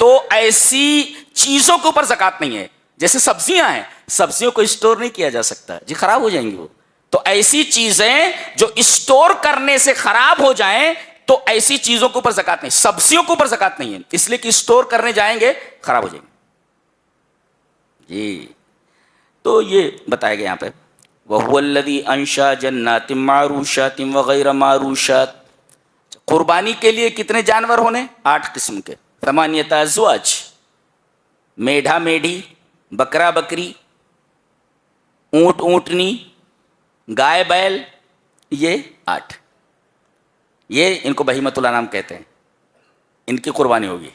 تو ایسی چیزوں کے اوپر زکوٰۃ نہیں ہے۔ جیسے سبزیاں ہیں، سبزیوں کو اسٹور نہیں کیا جا سکتا جی، خراب ہو جائیں گی وہ۔ تو ایسی چیزیں جو اسٹور کرنے سے خراب ہو جائیں تو ایسی چیزوں کے اوپر زکوٰۃ نہیں، سبزیوں کے اوپر زکوٰۃ نہیں ہے، اس لیے کہ اسٹور کرنے جائیں گے خراب ہو جائیں گے جی۔ تو یہ بتایا گیا یہاں پہ، وَهُوَ الَّذِي أَنشَأَ جَنَّاتٍ مَّعْرُوشَاتٍ وَغَيْرَ مَعْرُوشَاتٍ۔ قربانی کے لیے کتنے جانور ہونے؟ 8 قسم کے، 8 ازواج، میڈھا میڈھی، بکرا بکری، اونٹ اونٹنی، گائے بیل، یہ 8، یہ ان کو بہیمۃ الانعام کہتے ہیں، ان کی قربانی ہوگی۔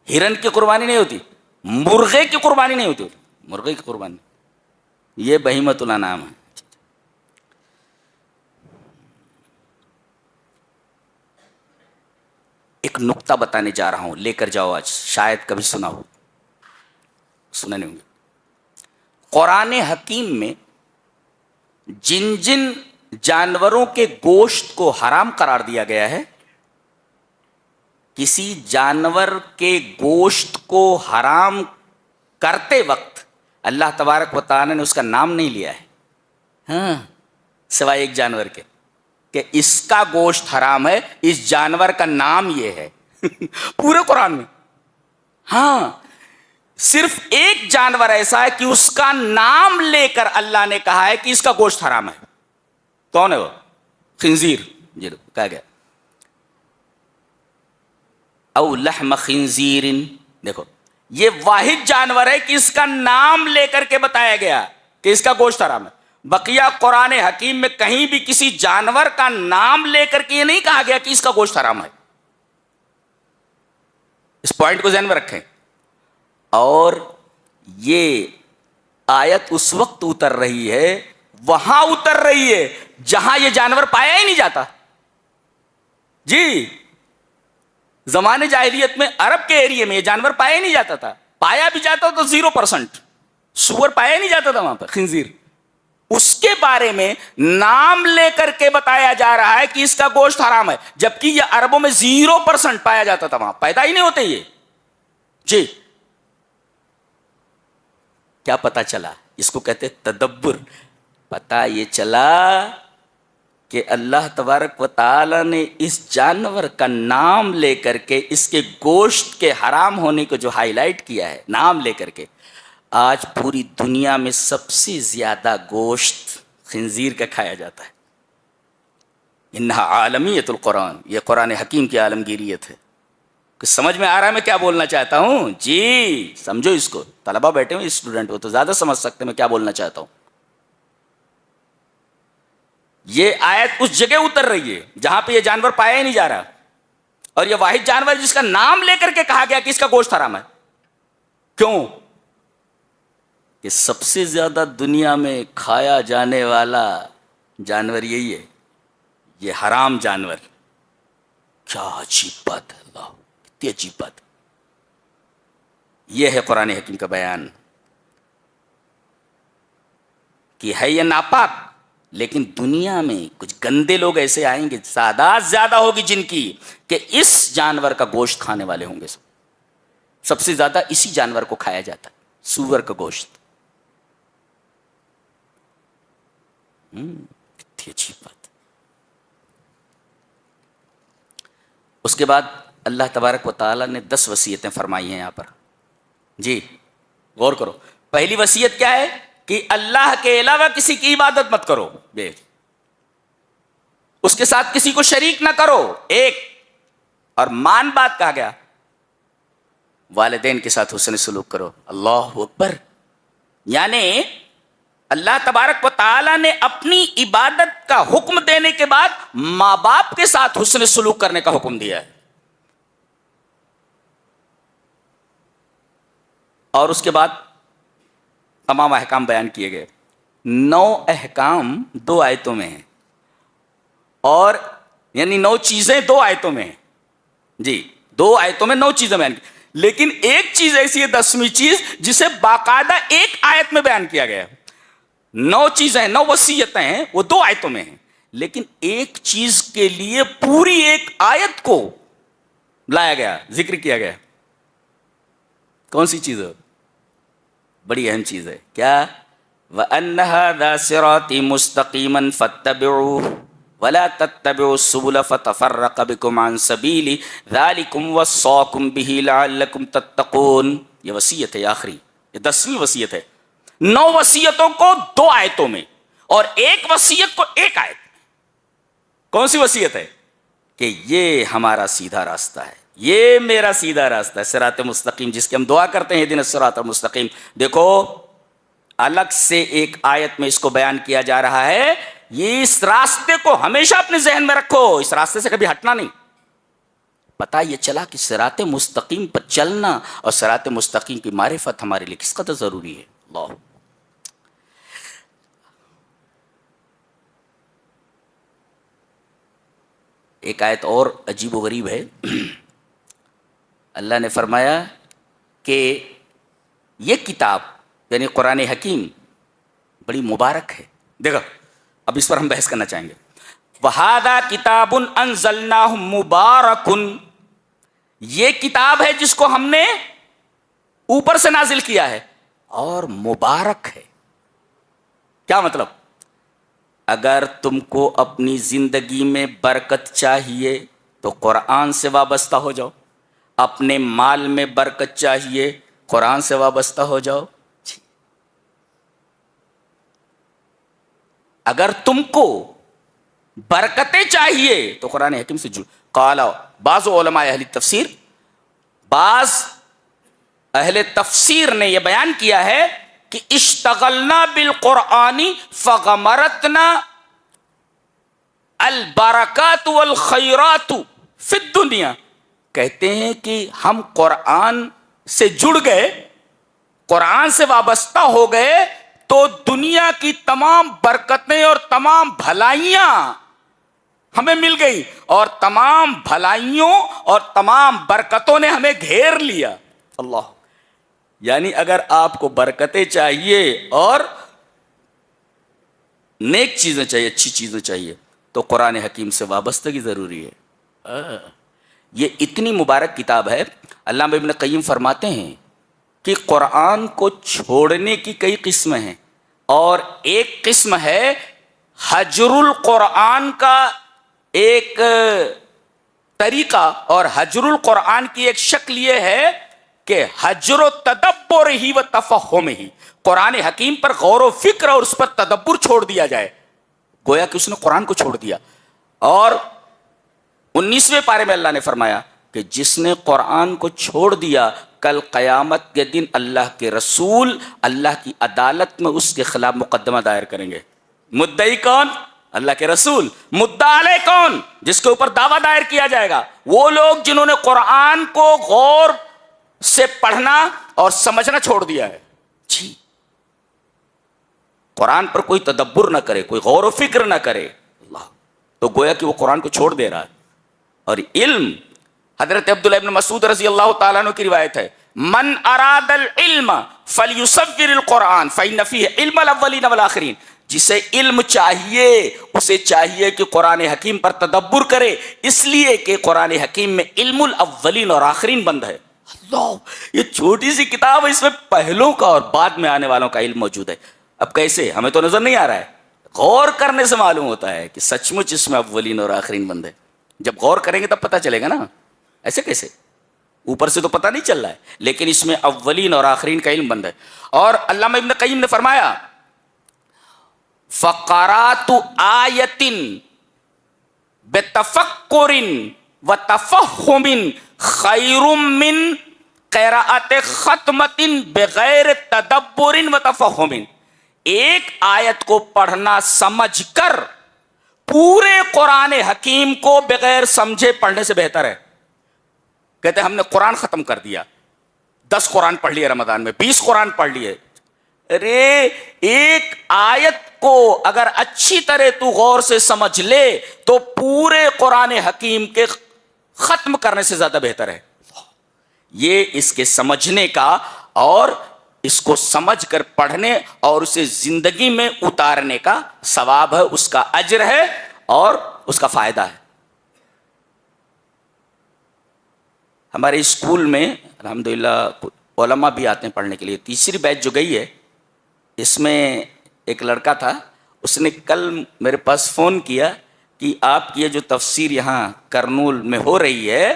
ہرن کی قربانی نہیں ہوتی، مرغے کی قربانی نہیں ہوتی، مرغے کی قربانی، یہ بہیمۃ الانعام ہے۔ ایک نقطہ بتانے جا رہا ہوں، لے کر جاؤ آج، شاید کبھی سنا ہو، سنا نہیں ہوں گے۔ قرآن حکیم میں جن جن جانوروں کے گوشت کو حرام قرار دیا گیا ہے، کسی جانور کے گوشت کو حرام کرتے وقت اللہ تبارک و تعالی نے اس کا نام نہیں لیا ہے، ہاں، سوائے ایک جانور کے، کہ اس کا گوشت حرام ہے، اس جانور کا نام یہ ہے پورے قرآن میں۔ ہاں، صرف ایک جانور ایسا ہے کہ اس کا نام لے کر اللہ نے کہا ہے کہ اس کا گوشت حرام ہے۔ کون ہے وہ؟ خنزیر، جی کہا گیا، او لحم خنزیر، دیکھو یہ واحد جانور ہے کہ اس کا نام لے کر کے بتایا گیا کہ اس کا گوشت حرام ہے. بقیہ قرآن حکیم میں کہیں بھی کسی جانور کا نام لے کر کے یہ نہیں کہا گیا کہ اس کا گوشت حرام ہے. اس پوائنٹ کو ذہن میں رکھیں. اور یہ آیت اس وقت اتر رہی ہے، وہاں اتر رہی ہے جہاں یہ جانور پایا ہی نہیں جاتا. جی، زمانے جاہلیت میں عرب کے ایریے میں یہ جانور پایا ہی نہیں جاتا تھا. پایا بھی جاتا تو 0%. سور پایا ہی نہیں جاتا تھا وہاں پر، خنزیر. اس کے بارے میں نام لے کر کے بتایا جا رہا ہے کہ اس کا گوشت حرام ہے، جبکہ یہ عربوں میں 0% پایا جاتا تھا، وہاں پیدا ہی نہیں ہوتے یہ. جی، کیا پتا چلا؟ اس کو کہتے تدبر. پتا یہ چلا کہ اللہ تبارک و تعالی نے اس جانور کا نام لے کر کے اس کے گوشت کے حرام ہونے کو جو ہائی لائٹ کیا ہے نام لے کر کے، آج پوری دنیا میں سب سے زیادہ گوشت خنزیر کا کھایا جاتا ہے. انہا عالمیت القرآن، یہ قرآن حکیم کی عالمگیریت ہے. سمجھ میں آ رہا ہے میں کیا بولنا چاہتا ہوں؟ جی سمجھو اس کو. طلبہ بیٹھے ہوئے، اسٹوڈنٹ ہو تو زیادہ سمجھ سکتے میں کیا بولنا چاہتا ہوں. یہ آیت اس جگہ اتر رہی ہے جہاں پہ یہ جانور پایا ہی نہیں جا رہا، اور یہ واحد جانور جس کا نام لے کر کے کہا گیا کہ اس کا گوشت حرام ہے. کیوں؟ کہ سب سے زیادہ دنیا میں کھایا جانے والا جانور یہی ہے، یہ حرام جانور. کیا عجیب بات ہے، اللہ کتنی عجیب بات. یہ ہے قرآن حکیم کا بیان کہ ہے یہ ناپاک، لیکن دنیا میں کچھ گندے لوگ ایسے آئیں گے، تعداد زیادہ ہوگی جن کی، کہ اس جانور کا گوشت کھانے والے ہوں گے. سب سے زیادہ اسی جانور کو کھایا جاتا ہے، سور کا گوشت. کتنی عجیب بات. اس کے بعد اللہ تبارک و تعالیٰ نے 10 وصیتیں فرمائی ہیں یہاں پر. جی غور کرو. پہلی وصیت کیا ہے؟ کہ اللہ کے علاوہ کسی کی عبادت مت کرو، اس کے ساتھ کسی کو شریک نہ کرو. ایک اور مان بات کہا گیا، والدین کے ساتھ حسن سلوک کرو. اللہ اکبر. یعنی اللہ تبارک و تعالیٰ نے اپنی عبادت کا حکم دینے کے بعد ماں باپ کے ساتھ حسن سلوک کرنے کا حکم دیا ہے. اور اس کے بعد تمام احکام بیان کیے گئے. 9 احکام 2 آیتوں میں ہیں، اور یعنی 9 چیزیں 2 آیتوں میں ہیں. جی 2 آیتوں میں 9 چیزیں بیان کی، لیکن ایک چیز ایسی ہے 10ویں چیز جسے باقاعدہ ایک آیت میں بیان کیا گیا. 9 چیزیں 9 وصیتیں ہیں، وہ 2 آیتوں میں ہیں، لیکن ایک چیز کے لیے پوری ایک آیت کو لایا گیا، ذکر کیا گیا. کون سی چیز ہے؟ بڑی اہم چیز ہے. کیا؟ وَأَنَّ هَذَا صِرَاطِي مُسْتَقِيمًا فَاتَّبِعُوهُ وَلَا تَتَّبِعُوا السُّبُلَ فَتَفَرَّقَ بِكُمْ عَنْ سَبِيلِهِ ذَلِكُمْ وَصَّاكُمْ بِهِ لَعَلَّكُمْ تَتَّقُونَ. یہ وصیت ہے آخری، یہ 10ویں وصیت ہے. 9 وصیتوں کو 2 آیتوں میں، اور ایک وصیت کو ایک آیت میں. کون سی وصیت ہے؟ کہ یہ ہمارا سیدھا راستہ ہے، یہ میرا سیدھا راستہ ہے، صراط مستقیم، جس کی ہم دعا کرتے ہیں اہدنا الصراط المستقیم. دیکھو الگ سے ایک آیت میں اس کو بیان کیا جا رہا ہے. یہ اس راستے کو ہمیشہ اپنے ذہن میں رکھو، اس راستے سے کبھی ہٹنا نہیں. پتہ یہ چلا کہ صراط مستقیم پر چلنا اور صراط مستقیم کی معرفت ہمارے لیے کس قدر ضروری ہے. اللہ. ایک آیت اور عجیب و غریب ہے. اللہ نے فرمایا کہ یہ کتاب یعنی قرآن حکیم بڑی مبارک ہے. دیکھو اب اس پر ہم بحث کرنا چاہیں گے. وَهَذَا كِتَابٌ أَنزَلْنَاهُ مُبَارَكٌ، یہ کتاب ہے جس کو ہم نے اوپر سے نازل کیا ہے اور مبارک ہے. کیا مطلب؟ اگر تم کو اپنی زندگی میں برکت چاہیے تو قرآن سے وابستہ ہو جاؤ. اپنے مال میں برکت چاہیے قرآن سے وابستہ ہو جاؤ. اگر تم کو برکتیں چاہیے تو قرآن حکیم سے جڑو. قال بعض علماء اہل تفسیر، بعض اہل تفسیر نے یہ بیان کیا ہے کہ اشتغلنا بالقرآن فغمرتنا البرکات والخیرات فی الدنیا، کہتے ہیں کہ ہم قرآن سے جڑ گئے، قرآن سے وابستہ ہو گئے تو دنیا کی تمام برکتیں اور تمام بھلائیاں ہمیں مل گئی، اور تمام بھلائیوں اور تمام برکتوں نے ہمیں گھیر لیا۔ اللہ، یعنی اگر آپ کو برکتیں چاہیے اور نیک چیزیں چاہیے، اچھی چیزیں چاہیے، تو قرآن حکیم سے وابستگی ضروری ہے۔ یہ اتنی مبارک کتاب ہے۔ علامہ ابن قیم فرماتے ہیں کہ قرآن کو چھوڑنے کی کئی قسمیں ہیں، اور ایک قسم ہے حجر القرآن کا ایک طریقہ، اور حجر القرآن کی ایک شکل یہ ہے کہ حجر و تدبر ہی و تفہم ہی، قرآن حکیم پر غور و فکر اور اس پر تدبر چھوڑ دیا جائے، گویا کہ اس نے قرآن کو چھوڑ دیا۔ اور 19ویں پارے میں اللہ نے فرمایا کہ جس نے قرآن کو چھوڑ دیا، کل قیامت کے دن اللہ کے رسول اللہ کی عدالت میں اس کے خلاف مقدمہ دائر کریں گے۔ مدعی کون؟ اللہ کے رسول۔ مدعا علیہ کون؟ جس کے اوپر دعویٰ دائر کیا جائے گا، وہ لوگ جنہوں نے قرآن کو غور سے پڑھنا اور سمجھنا چھوڑ دیا ہے۔ جی، قرآن پر کوئی تدبر نہ کرے، کوئی غور و فکر نہ کرے، اللہ، تو گویا کہ وہ قرآن کو چھوڑ دے رہا ہے۔ اور علم، حضرت عبداللہ ابن مسعود رضی اللہ تعالیٰ عنہ کی روایت ہے، من اراد العلم فلیصور القرآن فإن فیہ علم الاولین والآخرین، جسے علم چاہیے اسے چاہیے کہ قرآن حکیم پر تدبر کرے، اس لیے کہ قرآن حکیم میں علم الاولین اور آخرین بند ہے۔ اللہ، یہ چھوٹی سی کتاب ہے، اس میں پہلوں کا اور بعد میں آنے والوں کا علم موجود ہے۔ اب کیسے؟ ہمیں تو نظر نہیں آ رہا ہے، غور کرنے سے معلوم ہوتا ہے کہ سچ مچ اس میں اولین اور آخرین بند ہے۔ جب غور کریں گے تب پتہ چلے گا نا، ایسے کیسے؟ اوپر سے تو پتہ نہیں چل رہا ہے، لیکن اس میں اولین اور آخرین کا علم بند ہے۔ اور علامہ ابن قیم نے فرمایا، فقرات آیت بتفکر وتفہم خیر من قراءت ختمۃ بغیر تدبر وتفہم، ایک آیت کو پڑھنا سمجھ کر پورے قرآن حکیم کو بغیر سمجھے پڑھنے سے بہتر ہے۔ کہتے ہیں ہم نے قرآن ختم کر دیا، 10 قرآن پڑھ لیے رمضان میں، 20 قرآن پڑھ لیے، ارے ایک آیت کو اگر اچھی طرح تو غور سے سمجھ لے تو پورے قرآن حکیم کے ختم کرنے سے زیادہ بہتر ہے۔ یہ اس کے سمجھنے کا اور اس کو سمجھ کر پڑھنے اور اسے زندگی میں اتارنے کا ثواب ہے، اس کا اجر ہے اور اس کا فائدہ ہے۔ ہمارے اسکول میں الحمدللہ علماء بھی آتے ہیں پڑھنے کے لیے۔ تیسری بیچ جو گئی ہے اس میں ایک لڑکا تھا، اس نے کل میرے پاس فون کیا کہ آپ کی یہ جو تفسیر یہاں کرنول میں ہو رہی ہے،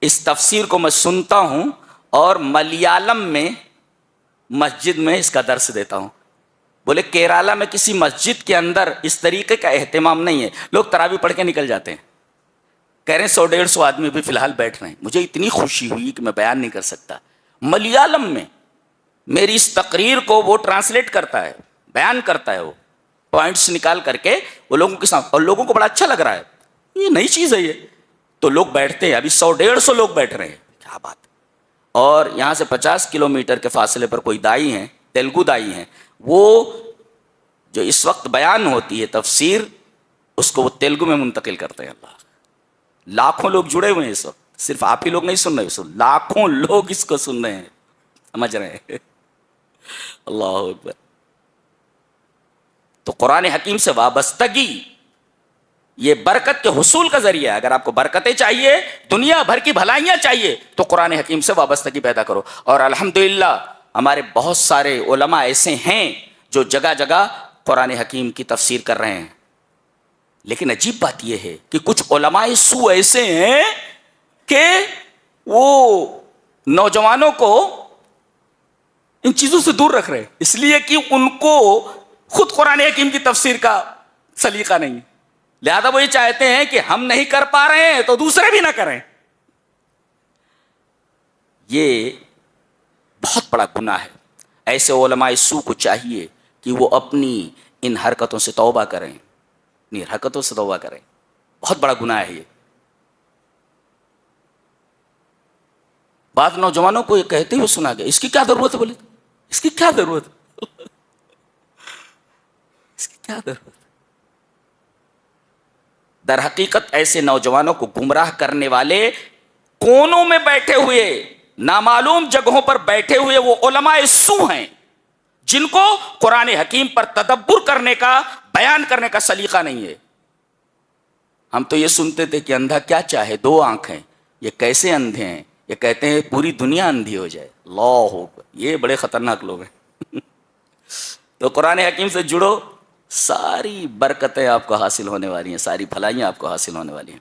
اس تفسیر کو میں سنتا ہوں اور ملیالم میں مسجد میں اس کا درس دیتا ہوں۔ بولے کیرالا میں کسی مسجد کے اندر اس طریقے کا اہتمام نہیں ہے، لوگ تراویح پڑھ کے نکل جاتے ہیں۔ کہہ رہے ہیں 100-150 آدمی بھی فی الحال بیٹھ رہے ہیں۔ مجھے اتنی خوشی ہوئی کہ میں بیان نہیں کر سکتا۔ ملیالم میں میری اس تقریر کو وہ ٹرانسلیٹ کرتا ہے، بیان کرتا ہے، وہ پوائنٹس نکال کر کے وہ لوگوں کے ساتھ، اور لوگوں کو بڑا اچھا لگ رہا ہے، یہ نئی چیز ہے یہ۔ تو لوگ بیٹھتے ہیں، ابھی 100-150 لوگ بیٹھ رہے ہیں، کیا بات ہے۔ اور یہاں سے 50 کلومیٹر کے فاصلے پر کوئی دائی ہیں، تیلگو دائی ہیں، وہ جو اس وقت بیان ہوتی ہے تفسیر، اس کو وہ تیلگو میں منتقل کرتے ہیں۔ اللہ، لاکھوں لوگ جڑے ہوئے ہیں اس وقت، صرف آپ ہی لوگ نہیں سن رہے، لاکھوں لوگ اس کو سن رہے ہیں، سمجھ رہے ہیں۔ اللہ اکبر۔ تو قرآن حکیم سے وابستگی یہ برکت کے حصول کا ذریعہ ہے۔ اگر آپ کو برکتیں چاہیے، دنیا بھر کی بھلائیاں چاہیے، تو قرآن حکیم سے وابستگی پیدا کرو۔ اور الحمدللہ ہمارے بہت سارے علماء ایسے ہیں جو جگہ جگہ قرآن حکیم کی تفسیر کر رہے ہیں۔ لیکن عجیب بات یہ ہے کہ کچھ علماء سو ایسے ہیں کہ وہ نوجوانوں کو ان چیزوں سے دور رکھ رہے ہیں، اس لیے کہ ان کو خود قرآن حکیم کی تفسیر کا سلیقہ نہیں، لہذا وہ یہ چاہتے ہیں کہ ہم نہیں کر پا رہے ہیں تو دوسرے بھی نہ کریں۔ یہ بہت بڑا گناہ ہے. ایسے علماء سو کو چاہیے کہ وہ اپنی ان حرکتوں سے توبہ کریں، ان حرکتوں سے توبہ کریں. بہت بڑا گناہ ہے یہ. بعض نوجوانوں کو یہ کہتے ہوئے سنا گیا، اس کی کیا ضرورت ہے؟ بولے اس کی کیا ضرورت ہے؟ اس کی کیا ضرورت ہے؟ در حقیقت ایسے نوجوانوں کو گمراہ کرنے والے کونوں میں بیٹھے ہوئے، نامعلوم جگہوں پر بیٹھے ہوئے وہ علماء سو ہیں جن کو قرآن حکیم پر تدبر کرنے کا، بیان کرنے کا سلیقہ نہیں ہے. ہم تو یہ سنتے تھے کہ اندھا کیا چاہے 2 آنکھیں، یہ کیسے اندھے ہیں؟ یہ کہتے ہیں پوری دنیا اندھی ہو جائے. اللہ اکبر، یہ بڑے خطرناک لوگ ہیں. تو قرآن حکیم سے جڑو، ساری برکتیں آپ کو حاصل ہونے والی ہیں، ساری بھلائیاں آپ کو حاصل ہونے والی ہیں.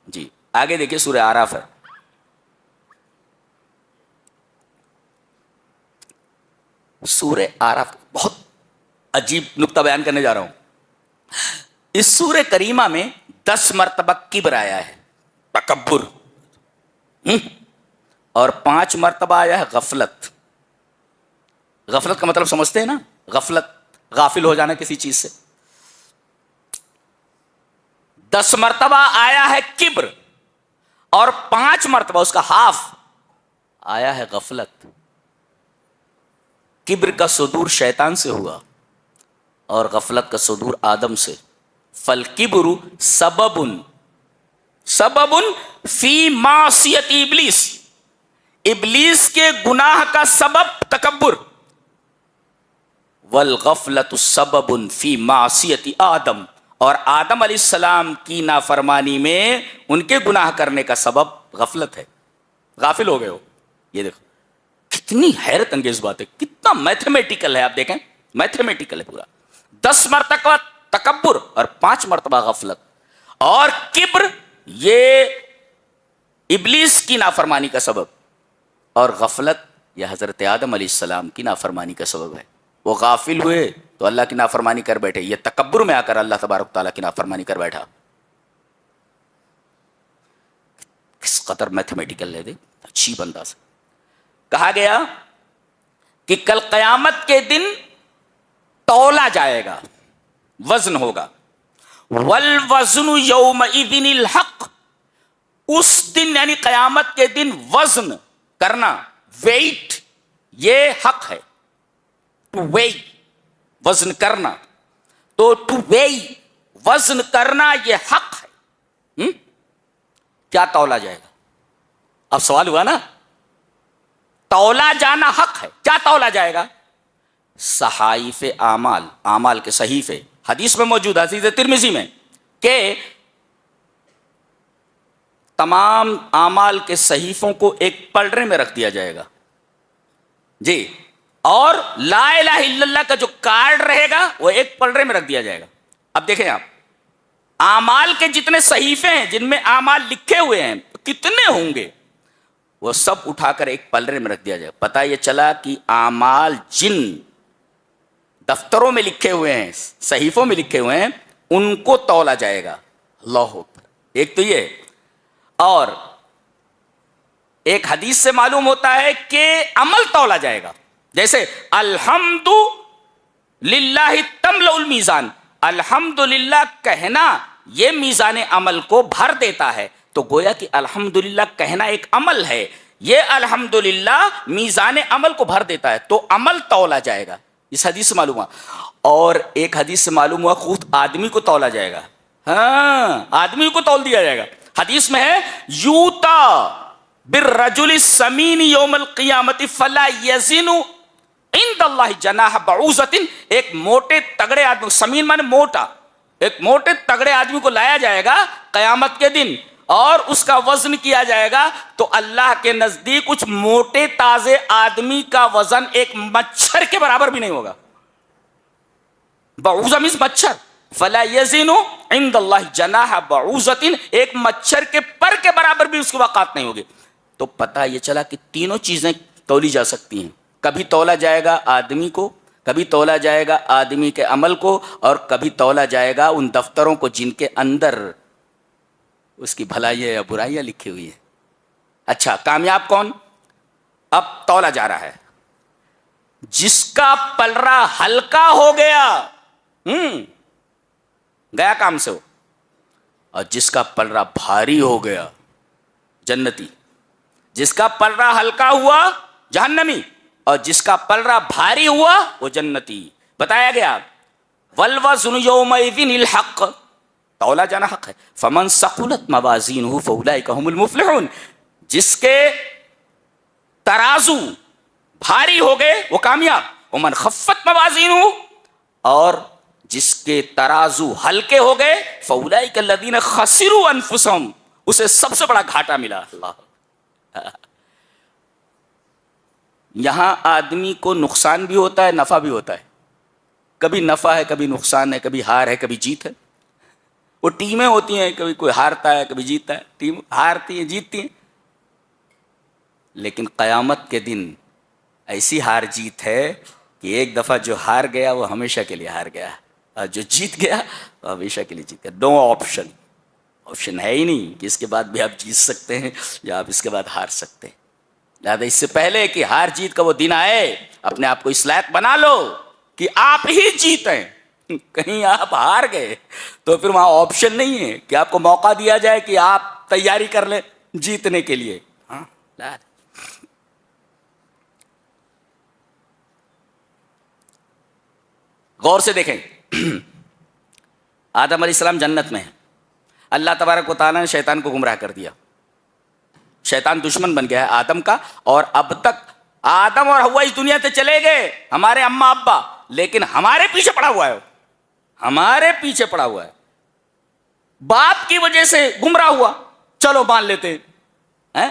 جی آگے دیکھیے، سورہ اعراف ہے. سورہ اعراف بہت عجیب نقطہ بیان کرنے جا رہا ہوں. اس سورہ کریمہ میں 10 مرتبہ کبر آیا ہے، تکبر، اور 5 مرتبہ آیا ہے غفلت. غفلت کا مطلب سمجھتے ہیں نا؟ غفلت، غافل ہو جانا کسی چیز سے. 10 مرتبہ آیا ہے کبر، اور 5 مرتبہ اس کا ہاف آیا ہے غفلت. کبر کا صدور شیطان سے ہوا اور غفلت کا صدور آدم سے. فالکبر سبب فی معصیت ابلیس، ابلیس کے گناہ کا سبب تکبر. والغفلت سبب فی معصیت آدم، اور آدم علیہ السلام کی نافرمانی میں ان کے گناہ کرنے کا سبب غفلت ہے. غافل ہو گئے ہو. یہ دیکھو کتنی حیرت انگیز بات ہے، کتنا میتھمیٹیکل ہے. آپ دیکھیں میتھمیٹیکل ہے پورا. 10 مرتبہ تکبر اور 5 مرتبہ غفلت. اور کبر یہ ابلیس کی نافرمانی کا سبب، اور غفلت یہ حضرت آدم علیہ السلام کی نافرمانی کا سبب ہے. وہ غافل ہوئے تو اللہ کی نافرمانی کر بیٹھے، یہ تکبر میں آ کر اللہ تبارک تعالیٰ کی نافرمانی کر بیٹھا. کس قدر میتھمیٹیکل ہے، عجیب انداز. کہا گیا کہ کل قیامت کے دن تولا جائے گا، وزن ہوگا. والوزن یومئذ الحق، اس دن یعنی قیامت کے دن وزن کرنا، ویٹ، یہ حق ہے. ٹو ویئی، وزن کرنا. تو ٹو ویئی، وزن کرنا یہ حق ہے. کیا تولا جائے گا؟ اب سوال ہوا نا، تولا جانا حق ہے. کیا تولا جائے گا؟ صحائف اعمال، اعمال کے صحیفے. حدیث میں موجود ہے، حدیث ترمذی میں، کہ تمام اعمال کے صحیفوں کو ایک پلڑے میں رکھ دیا جائے گا. جی، اور لا الہ الا اللہ کا جو کارڈ رہے گا وہ ایک پلڑے میں رکھ دیا جائے گا. اب دیکھیں آپ، اعمال کے جتنے صحیفے ہیں جن میں اعمال لکھے ہوئے ہیں کتنے ہوں گے، وہ سب اٹھا کر ایک پلڑے میں رکھ دیا جائے. پتہ یہ چلا کہ اعمال جن دفتروں میں لکھے ہوئے ہیں، صحیفوں میں لکھے ہوئے ہیں، ان کو تولا جائے گا. اللہ اکبر. ایک تو یہ، اور ایک حدیث سے معلوم ہوتا ہے کہ عمل تولا جائے گا. جیسے الحمد للہ تملأ المیزان، الحمد للہ کہنا یہ میزان عمل کو بھر دیتا ہے. تو گویا کہ الحمدللہ کہنا ایک عمل ہے، یہ الحمدللہ میزان عمل کو بھر دیتا ہے، تو عمل تولا جائے گا. اس حدیث سے معلوم ہوا. اور ایک حدیث سے معلوم ہوا خود آدمی کو تولا جائے گا. ہاں، آدمی کو تول دیا جائے گا. حدیث میں ہے یوتا بالرجل السمین یوم القیامت فلا یزن عند اللہ جناح بعوضۃ. ایک موٹے تگڑے آدمی، سمین مانے موٹا، ایک موٹے تگڑے آدمی کو لایا جائے گا قیامت کے دن، اور اس کا وزن کیا جائے گا تو اللہ کے نزدیک کچھ موٹے تازے آدمی کا وزن ایک مچھر کے برابر بھی نہیں ہوگا. بعوضہ مینس مچھر. فلا یزن عند اللہ جناح بعوضۃ، ایک مچھر کے پر کے برابر بھی اس کی وقات نہیں ہوگی. تو پتہ یہ چلا کہ تینوں چیزیں تولی جا سکتی ہیں. کبھی تولا جائے گا آدمی کو، کبھی تولا جائے گا آدمی کے عمل کو، اور کبھی تولا جائے گا ان دفتروں کو جن کے اندر اس کی بھلائیاں یا برائیاں لکھی ہوئی ہیں. اچھا، کامیاب کون؟ اب تولا جا رہا ہے. جس کا پلڑا ہلکا ہو گیا گیا کام سے ہو، اور جس کا پلڑا بھاری ہو گیا جنتی، جس کا پلڑا ہلکا ہوا جہنمی، اور جس کا پلڑا بھاری ہوا وہ جنتی. بتایا گیا والوزن یومئذ الحق، تولا جانا حق ہے. فمن ثقلت موازینہ فاولئک هم المفلحون، جس کے ترازو بھاری ہو گئے وہ کامیاب. ومن خفت موازینہ، اور جس کے ترازو ہلکے ہو گئے فاولئک الذین خسروا انفسهم، اسے سب سے بڑا گھاٹا ملا. اللہ، یہاں آدمی کو نقصان بھی ہوتا ہے نفع بھی ہوتا ہے، کبھی نفع ہے کبھی نقصان ہے، کبھی ہار ہے کبھی جیت ہے. وہ ٹیمیں ہوتی ہیں، کبھی کوئی ہارتا ہے کبھی جیتتا ہے، ٹیم ہارتی ہیں جیتتی ہیں. لیکن قیامت کے دن ایسی ہار جیت ہے کہ ایک دفعہ جو ہار گیا وہ ہمیشہ کے لیے ہار گیا، اور جو جیت گیا وہ ہمیشہ کے لیے جیت گیا. نو آپشن ہے ہی نہیں کہ اس کے بعد بھی آپ جیت سکتے ہیں یا آپ اس کے بعد ہار سکتے ہیں. لہٰذا اس سے پہلے کہ ہار جیت کا وہ دن آئے اپنے آپ کو اس لائق بنا لو کہ آپ ہی جیتیں. کہیں آپ ہار گئے تو پھر وہاں آپشن نہیں ہے کہ آپ کو موقع دیا جائے کہ آپ تیاری کر لیں جیتنے کے لیے. غور سے دیکھیں، آدم علیہ السلام جنت میں ہیں، اللہ تبارک و تعالیٰ نے شیطان کو گمراہ کر دیا، شیطان دشمن بن گیا ہے آدم کا. اور اب تک آدم اور حوا اس دنیا سے چلے گئے، ہمارے اماں ابا، لیکن ہمارے پیچھے پڑا ہوا ہے، ہمارے پیچھے پڑا ہوا ہے. باپ کی وجہ سے گمراہ ہوا، چلو مان لیتے ہیں،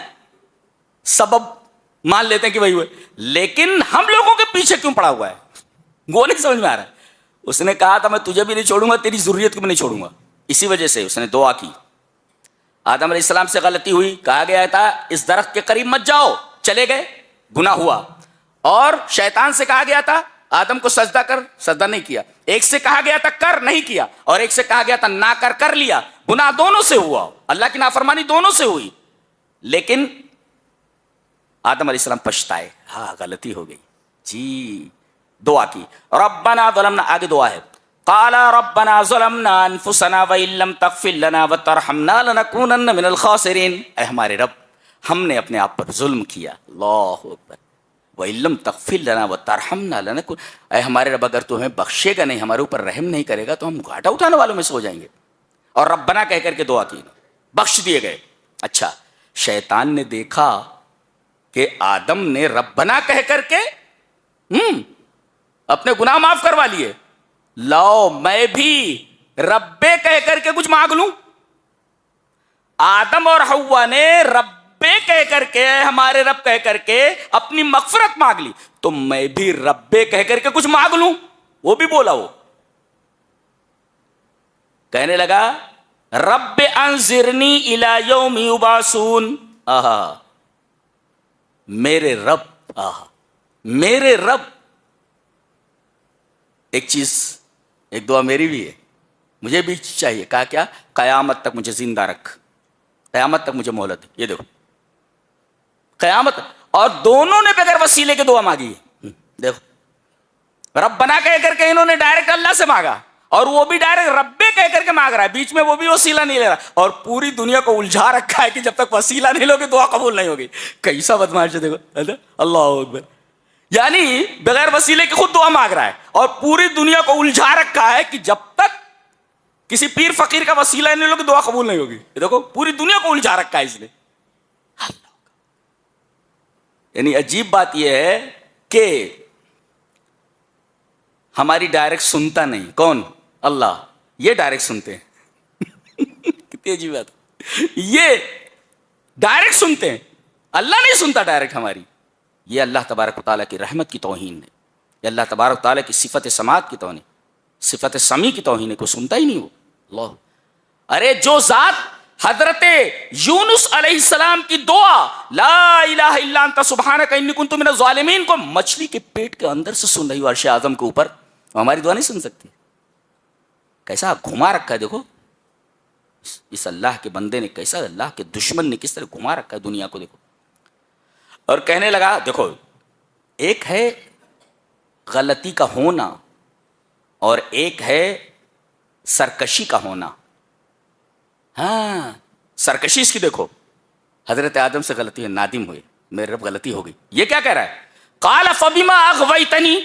سبب مان لیتے ہیں کہ وہی ہوئے، لیکن ہم لوگوں کے پیچھے کیوں پڑا ہوا ہے وہ نہیں سمجھ میں آ رہا ہے. اس نے کہا تھا میں تجھے بھی نہیں چھوڑوں گا، تیری ذریت کو بھی نہیں چھوڑوں گا. اسی وجہ سے اس نے دعا کی. آدم علیہ السلام سے غلطی ہوئی، کہا گیا تھا اس درخت کے قریب مت جاؤ، چلے گئے، گناہ ہوا. اور شیطان سے کہا گیا تھا آدم کو سجدہ کر، سجدہ نہیں کیا. ایک سے کہا گیا تھا کر، نہیں کیا. اور ایک سے کہا گیا تھا نہ کر لیا. گناہ دونوں سے ہوا، اللہ کی نافرمانی دونوں سے ہوئی. لیکن آدم علیہ السلام پچھتائے، ہاں غلطی ہو گئی جی. دعا کی ربنا ظلمنا، آگے دعا ہے قال ربنا ظلمنا انفسنا وان لم تغفر لنا وترحمنا لنكونن من الخاسرین. اے ہمارے رب، ہم نے اپنے آپ پر ظلم کیا. اللہ اکبر. وان لم تغفر لنا وترحمنا لنكون، اے ہمارے رب اگر تو ہمیں بخشے گا نہیں، ہمارے اوپر رحم نہیں کرے گا تو ہم گھاٹا اٹھانے والوں میں سے ہو جائیں گے. اور ربنا کہہ کر کے دعا کی، بخش دیے گئے. اچھا، شیطان نے دیکھا کہ آدم نے ربنا کہہ کر کے اپنے گناہ معاف کروا لیے، لاؤ میں بھی ربے کہہ کر کے کچھ مانگ لوں. آدم اور حوا نے ربے کہہ کر کے، ہمارے رب کہہ کر کے اپنی مغفرت مانگ لی، تو میں بھی ربے کہہ کر کے کچھ مانگ لوں. وہ بھی بولا، وہ کہنے لگا رب انظرنی الی یوم یبعثون. میرے رب، میرے رب. ایک چیز، ایک دعا میری بھی ہے، مجھے بھی چاہیے. کہا کیا؟ قیامت تک مجھے زندہ رکھ، قیامت تک مجھے مہلت. یہ دیکھو قیامت. اور دونوں نے بغیر وسیلے کے دعا مانگی ہے. دیکھو ربنا کہہ کر کے انہوں نے ڈائریکٹ اللہ سے مانگا، اور وہ بھی ڈائریکٹ ربے کہہ کر کے مانگ رہا ہے، بیچ میں وہ بھی وسیلہ نہیں لے رہا. اور پوری دنیا کو الجھا رکھا ہے کہ جب تک وسیلہ نہیں لوگے دعا قبول نہیں ہوگی. کیسا بدمعاش ہے دیکھو. اللہ اکبر. یعنی بغیر وسیلے کے خود دعا مانگ رہا ہے، اور پوری دنیا کو الجھا رکھا ہے کہ جب تک کسی پیر فقیر کا وسیلہ نہیں لوگے دعا قبول نہیں ہوگی. دیکھو پوری دنیا کو الجھا رکھا ہے اس نے. یعنی عجیب بات یہ ہے کہ ہماری ڈائریکٹ سنتا نہیں. کون؟ اللہ. یہ ڈائریکٹ سنتے ہیں. کتنی عجیب بات. یہ ڈائریکٹ سنتے ہیں، اللہ نہیں سنتا ڈائریکٹ ہماری. یہ اللہ تبارک و تعالیٰ کی رحمت کی توہین ہے، یہ اللہ تبارک و تعالیٰ کی صفت سماعت کی توہین، صفت سمیع کی توہین ہے. کوئی سنتا ہی نہیں وہ. اللہ. ارے جو ذات حضرت یونس علیہ السلام کی دعا لا الہ الا انت سبحانک انی کنت من الظالمین کو مچھلی کے پیٹ کے اندر سے سن رہی ہو عرش اعظم کے اوپر، ہماری دعا نہیں سن سکتی. کیسا گھما رکھا ہے دیکھو اس اللہ کے بندے نے، کیسا اللہ کے دشمن نے کس طرح گھما رکھا ہے دنیا کو. دیکھو اور کہنے لگا، دیکھو ایک ہے غلطی کا ہونا اور ایک ہے سرکشی کا ہونا. ہاں سرکشی اس کی دیکھو, حضرت آدم سے غلطی ہے, نادم ہوئے, میرے رب غلطی ہو گئی. یہ کیا کہہ رہا ہے؟ قال فبما اغویتنی,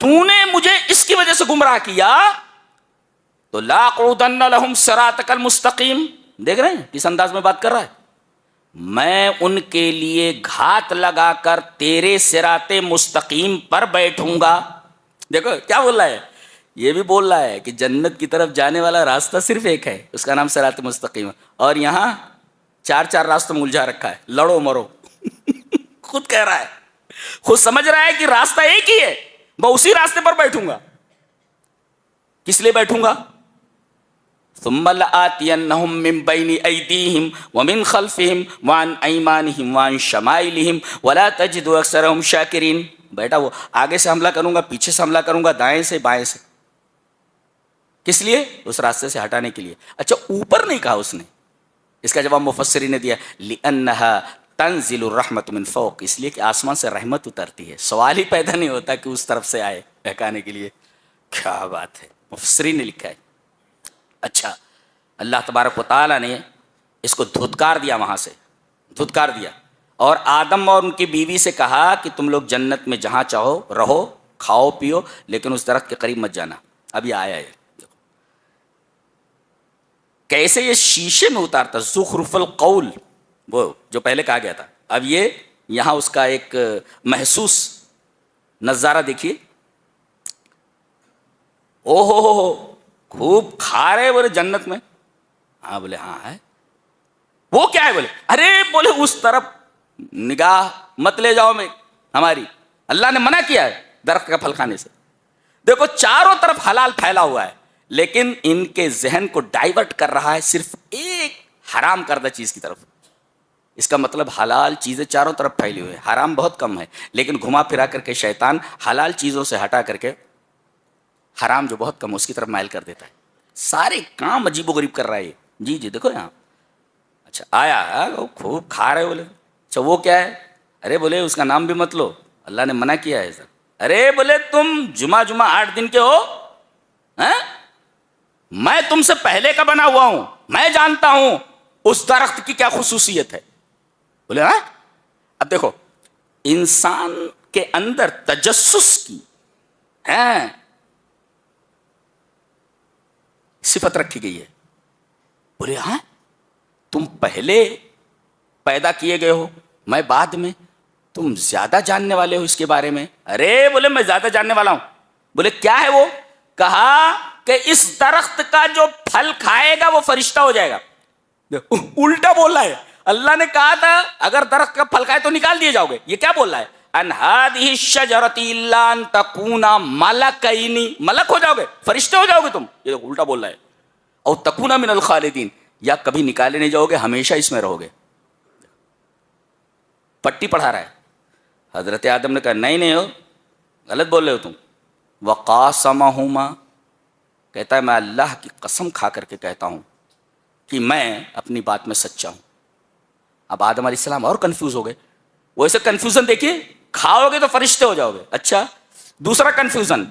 تو نے مجھے اس کی وجہ سے گمراہ کیا تو لاقعدن لهم صراطک المستقیم. دیکھ رہے ہیں کس انداز میں بات کر رہا ہے؟ میں ان کے لیے گھات لگا کر تیرے صراط مستقیم پر بیٹھوں گا. دیکھو کیا بول رہا ہے, یہ بھی بول رہا ہے کہ جنت کی طرف جانے والا راستہ صرف ایک ہے, اس کا نام صراط مستقیم ہے, اور یہاں چار راستوں میں الجھا رکھا ہے, لڑو مرو. خود کہہ رہا ہے, خود سمجھ رہا ہے کہ راستہ ایک ہی ہے, میں اسی راستے پر بیٹھوں گا. کس لیے بیٹھوں گا؟ ثم لآتینہم من بین ایدیہم ومن خلفہم وعن ایمانہم وعن شمائلہم ولا تجد اکثرہم شاکرین. بیٹا وہ آگے سے حملہ کروں گا, پیچھے سے حملہ کروں گا, دائیں سے بائیں سے. کس لیے؟ اس راستے سے ہٹانے کے لیے. اچھا اوپر نہیں کہا اس نے, اس کا جواب مفسرین نے دیا لِأَنَّهَا تنزل الرحمت من فوق, اس لیے کہ آسمان سے رحمت اترتی ہے. سوال ہی پیدا نہیں ہوتا کہ اس طرف سے آئے بہکانے کے لیے. کیا بات ہے, مفسرین نے لکھا ہے. اچھا اللہ تبارک و تعالیٰ نے اس کو دھتکار دیا, وہاں سے دھتکار دیا, اور آدم اور ان کی بیوی سے کہا کہ تم لوگ جنت میں جہاں چاہو رہو, کھاؤ پیو, لیکن اس درخت کے قریب مت جانا. اب یہ آیا ہے کیسے یہ شیشے میں اتارتا, زخرف القول, وہ جو پہلے کہا گیا تھا. اب یہ یہاں اس کا ایک محسوس نظارہ دیکھیے. او ہو خوب کھا رہے بولے جنت میں. ہاں بولے ہاں ہے. وہ کیا ہے؟ بولے ارے بولے اس طرف نگاہ مت لے جاؤ میں ہماری, اللہ نے منع کیا ہے درخت کا پھل کھانے سے. دیکھو چاروں طرف حلال پھیلا ہوا ہے, لیکن ان کے ذہن کو ڈائیورٹ کر رہا ہے صرف ایک حرام کردہ چیز کی طرف. اس کا مطلب حلال چیزیں چاروں طرف پھیلی ہوئی ہیں, حرام بہت کم ہے, لیکن گھما پھرا کر کے شیطان حلال چیزوں سے ہٹا کر کے حرام جو بہت کم اس کی طرف مائل کر دیتا ہے. سارے کام عجیب و غریب کر رہا ہے. جی دیکھو یہاں. اچھا آیا خوب کھا رہے بولے. اچھا وہ کیا ہے؟ ارے بولے اس کا نام بھی مت لو, اللہ نے منع کیا ہے سر. ارے بولے تم جمعہ 8 دن کے ہو, میں تم سے پہلے کا بنا ہوا ہوں, میں جانتا ہوں اس درخت کی کیا خصوصیت ہے. بولے ہاں. اب دیکھو انسان کے اندر تجسس کی صفت رکھی گئی ہے. بولے ہاں تم پہلے پیدا کیے گئے ہو, میں بعد میں, تم زیادہ جاننے والے ہو اس کے بارے میں. ارے بولے میں زیادہ جاننے والا ہوں. بولے کیا ہے وہ؟ کہا کہ اس درخت کا جو پھل کھائے گا وہ فرشتہ ہو جائے گا. الٹا بول رہا ہے. اللہ نے کہا تھا اگر درخت کا پھل کھائے تو نکال دیے جاؤ گے, یہ کیا بول رہا ہے؟ ان هذه الشجرة الا ان تكونا ملکین, ملک ہو جاؤ گے, فرشتے ہو جاؤ گے تم. یہ الٹا بول رہا ہے. اور تکونا من الخالدین, یا کبھی نکالے نہیں جاؤ گے, ہمیشہ اس میں رہو گے. پٹی پڑھا رہا ہے. حضرت آدم نے کہا نہیں ہو, غلط بول رہے ہو تم. وقاسمہما, کہتا ہے میں اللہ کی قسم کھا کر کے کہتا ہوں کہ میں اپنی بات میں سچا ہوں. اب آدم علیہ السلام اور کنفیوز ہو گئے. وہ ایسے کنفیوژن دیکھیے, کھاؤ گے تو فرشتے ہو جاؤ گے. اچھا دوسرا کنفیوژن,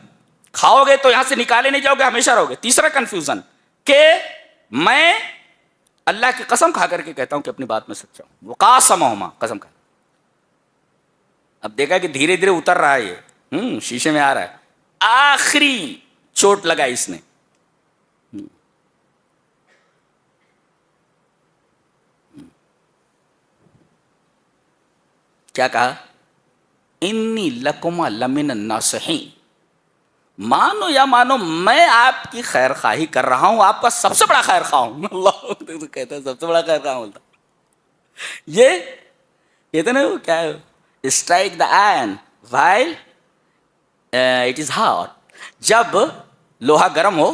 کھاؤ گے تو یہاں سے نکالے نہیں جاؤ گے, ہمیشہ رہو گے. تیسرا کنفیوژن کہ میں اللہ کی قسم کھا کر کے کہتا ہوں کہ اپنی بات میں سچا ہوں. وقاسمہما, قسم کھا. اب دیکھا کہ دھیرے دھیرے اتر رہا ہے, یہ شیشے میں آ رہا ہے. آخری چوٹ لگا اس نے. کیا کہا؟ انی لکما لمن الناصحین, مانو یا مانو میں آپ کی خیر خواہی کر رہا ہوں, آپ کا سب سے بڑا خیر خواہ ہوں. اللہ کہتا ہے سب سے بڑا خیر خواہ بولتا. یہ کہتے نا کیا ہے, strike the iron while it is hot, جب لوہا گرم ہو